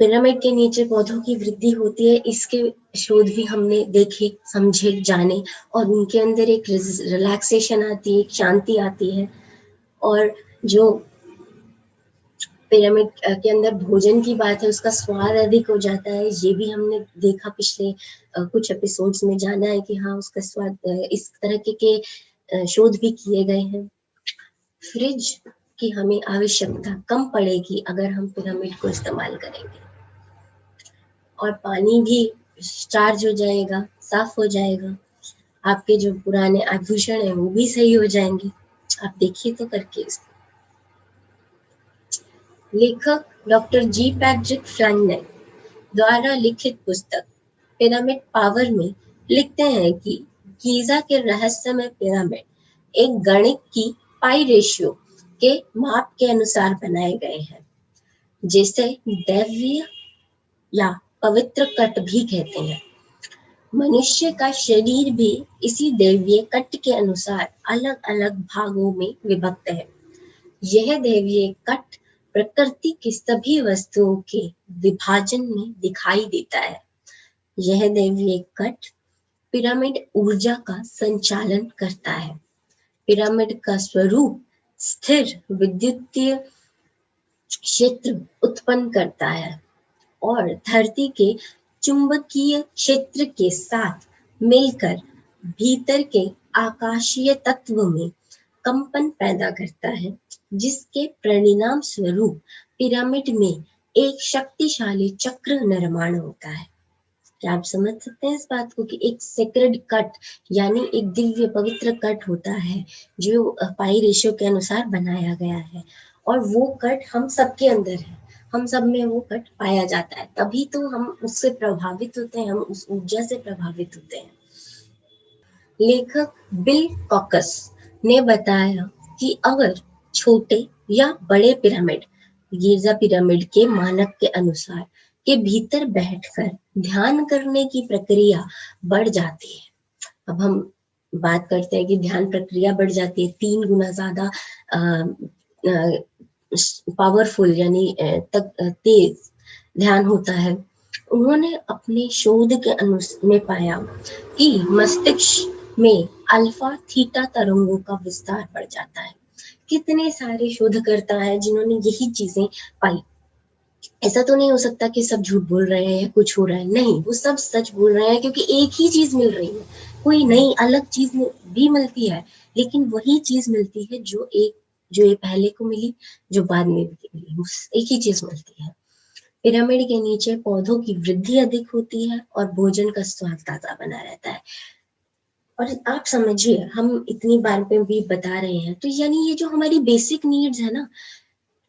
पिरामिड के नीचे पौधों की वृद्धि होती है, इसके शोध भी हमने देखे, समझे, जाने, और उनके अंदर एक रिलैक्सेशन आती है, एक शांति आती है। और जो पिरामिड के अंदर भोजन की बात है, उसका स्वाद अधिक हो जाता है, ये भी हमने देखा पिछले कुछ एपिसोड्स में, जाना है कि हाँ उसका स्वाद, इस तरह के शोध भी किए गए हैं। फ्रिज की हमें आवश्यकता कम पड़ेगी अगर हम पिरामिड को इस्तेमाल करेंगे, और पानी भी चार्ज हो जाएगा, साफ हो जाएगा, आपके जो पुराने आभूषण है वो भी सही हो जाएंगे। आप देखिए तो करके इसको। लेखक डॉक्टर जी पैट्रिक फ्लैंगनेल द्वारा लिखित पुस्तक पिरामिड पावर में लिखते हैं कि गीजा के रहस्यमय पिरामिड एक गणित की पाई रेशियो के माप के अनुसार बनाए गए हैं, जिसे दैवीय या पवित्र कट भी कहते हैं। मनुष्य का शरीर भी इसी दैवीय कट के अनुसार अलग अलग भागों में विभक्त है। यह दैवीय कट प्रकृति की सभी वस्तुओं के विभाजन में दिखाई देता है। यह दैवीय कट पिरामिड ऊर्जा का संचालन करता है। पिरामिड का स्वरूप स्थिर विद्युतीय क्षेत्र उत्पन्न करता है और धरती के चुंबकीय क्षेत्र के साथ मिलकर भीतर के आकाशीय तत्व में कंपन पैदा करता है, जिसके परिणाम स्वरूप पिरामिड में एक शक्तिशाली चक्र निर्माण होता है। क्या आप समझ सकते हैं इस बात को कि एक सेक्रेड कट यानी एक दिव्य पवित्र कट होता है जो पाई रेशियो के अनुसार बनाया गया है, और वो कट हम सबके अंदर है। हम सब में वो कट पाया जाता है, तभी तो हम उससे प्रभावित होते हैं, हम उस ऊर्जा से प्रभावित होते हैं। लेखक बिल कॉकस ने बताया कि अगर छोटे या बड़े पिरामिड, गिज़ा पिरामिड के मानक के अनुसार के भीतर बैठकर ध्यान करने की प्रक्रिया बढ़ जाती है। अब हम बात करते हैं कि ध्यान प्रक्रिया बढ़ जाती है, 3 गुना ज्यादा पावरफुल यानी तेज ध्यान होता है। उन्होंने अपने शोध के में पाया कि मस्तिष्क में अल्फा थीटा तरंगों का विस्तार बढ़ जाता है। कितने सारे शोधकर्ता हैं जिन्होंने यही चीजें पाई। ऐसा तो नहीं हो सकता कि सब झूठ बोल रहे हैं या कुछ हो रहा है, नहीं, वो सब सच बोल रहे हैं, क्योंकि एक ही चीज मिल रही है, कोई नई अलग चीज भी मिलती है, लेकिन वही चीज मिलती है जो ये पहले को मिली, जो बाद में भी मिली, एक ही चीज मिलती है। पिरामिड के नीचे पौधों की वृद्धि अधिक होती है और भोजन का स्वाद ताजा बना रहता है। और आप समझिए, हम इतनी बार पे भी बता रहे हैं, तो यानी ये जो हमारी बेसिक नीड्स है ना,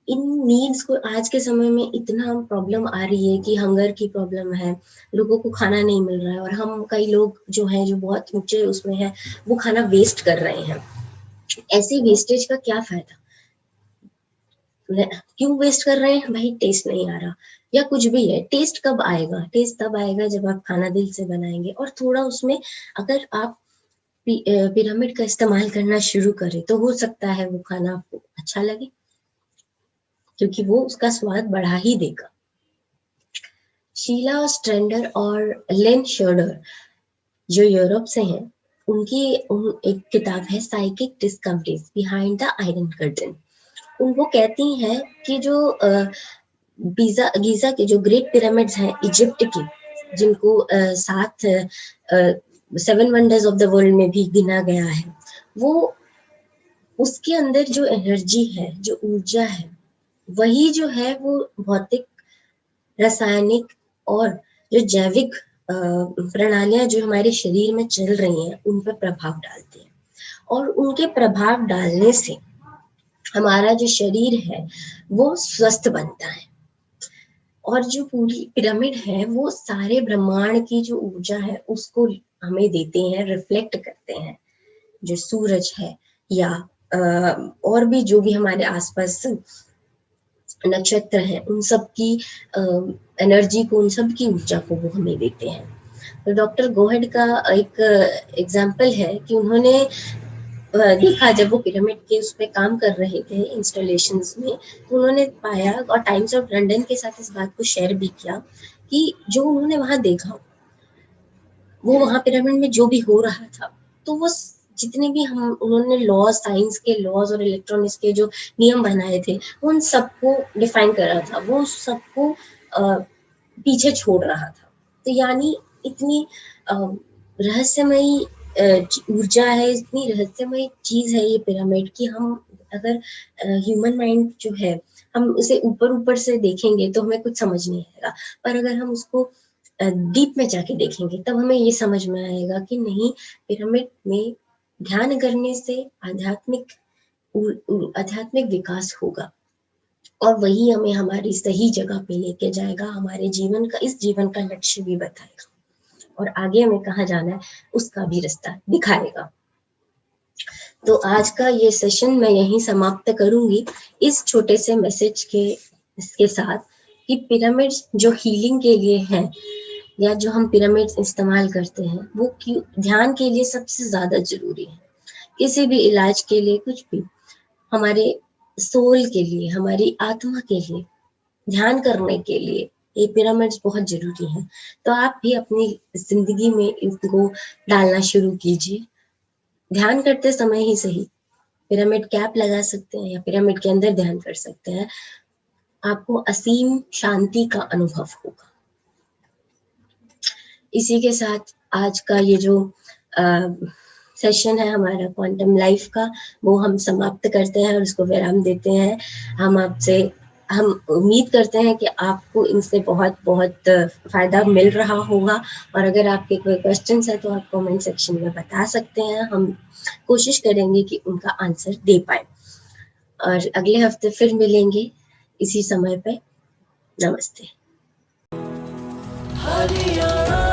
इन नीड्स को आज के समय में इतना प्रॉब्लम आ रही है कि हंगर की प्रॉब्लम है, लोगों को खाना नहीं मिल रहा है, और हम कई लोग जो हैं जो बहुत ऊंचे उसमें है, वो खाना वेस्ट कर रहे हैं। ऐसे वेस्टेज का क्या फायदा? क्यों वेस्ट कर रहे हैं भाई? टेस्ट नहीं आ रहा या कुछ भी है। टेस्ट कब आएगा? टेस्ट तब आएगा जब आप खाना दिल से बनाएंगे, और थोड़ा उसमें अगर आप पिरामिड का इस्तेमाल करना शुरू करें तो हो सकता है वो खाना आपको अच्छा लगे, क्योंकि वो उसका स्वाद बढ़ा ही देगा। शीला स्ट्रेंडर और लेन शर्डर जो यूरोप से हैं, उनकी एक किताब है psychic discoveries behind the iron curtain. वो कहती हैं कि जो गीजा के जो ग्रेट पिरामिड्स हैं इजिप्ट की, जिनको 7 वंडर्स ऑफ द वर्ल्ड में भी गिना गया है, वो उसके अंदर जो एनर्जी है, जो ऊर्जा है, वही जो है वो भौतिक, रासायनिक और जो जैविक प्रणालियां जो हमारे शरीर में चल रही हैं, उन पर प्रभाव डालती है, और उनके प्रभाव डालने से हमारा जो शरीर है वो स्वस्थ बनता है। और जो पूरी पिरामिड है वो सारे ब्रह्मांड की जो ऊर्जा है उसको हमें देते हैं, रिफ्लेक्ट करते हैं। जो सूरज है या और भी जो भी हमारे आसपास नक्षत्र हैं, उन सब की एनर्जी को, उन सब की ऊर्जा को वो हमें देते हैं। तो डॉक्टर गोहेड का एक एग्जाम्पल है कि उन्होंने देखा, जब वो पिरामिड के उस पे काम कर रहे थे इंस्टॉलेशंस में, तो उन्होंने पाया और टाइम्स ऑफ लंदन के साथ इस बात को शेयर भी किया कि जो उन्होंने वहां देखा, वो वहां पिरामिड में जो भी हो रहा था, तो वो जितने भी हम उन्होंने लॉज, साइंस के लॉज और इलेक्ट्रॉनिक्स के जो नियम बनाए थे, उन सबको डिफाइन कर रहा था, वो सबको पीछे छोड़ रहा था। तो यानी इतनी रहस्यमयी ऊर्जा है, इतनी रहस्यमय चीज है ये पिरामिड कि हम अगर ह्यूमन माइंड जो है, हम उसे ऊपर ऊपर से देखेंगे तो हमें कुछ समझ नहीं आएगा, पर अगर हम उसको डीप में जाके देखेंगे तब हमें ये समझ में आएगा कि नहीं, पिरामिड में ध्यान करने से आध्यात्मिक विकास होगा, और वही हमें हमारी सही जगह पे लेके जाएगा, हमारे जीवन का, इस जीवन का लक्ष्य भी बताएगा, और आगे हमें कहाँ जाना है उसका भी रास्ता दिखाएगा। तो आज का ये सेशन मैं यहीं समाप्त करूंगी इस छोटे से मैसेज के साथ कि पिरामिड जो हीलिंग के लिए है, या जो हम पिरामिड इस्तेमाल करते हैं, वो क्यों ध्यान के लिए सबसे ज्यादा जरूरी है। किसी भी इलाज के लिए, कुछ भी, हमारे सोल के लिए, हमारी आत्मा के लिए, ध्यान करने के लिए ये पिरामिड्स बहुत जरूरी है। तो आप भी अपनी जिंदगी में इनको डालना शुरू कीजिए। ध्यान करते समय ही सही, पिरामिड कैप लगा सकते हैं या पिरामिड के अंदर ध्यान कर सकते हैं, आपको असीम शांति का अनुभव होगा। इसी के साथ आज का ये जो सेशन है हमारा क्वांटम लाइफ का, वो हम समाप्त करते हैं और उसको विराम देते हैं। हम उम्मीद करते हैं कि आपको इनसे बहुत बहुत फायदा मिल रहा होगा, और अगर आपके कोई क्वेश्चंस है तो आप कमेंट सेक्शन में बता सकते हैं, हम कोशिश करेंगे कि उनका आंसर दे पाए। और अगले हफ्ते फिर मिलेंगे इसी समय पे। नमस्ते। हरियाणा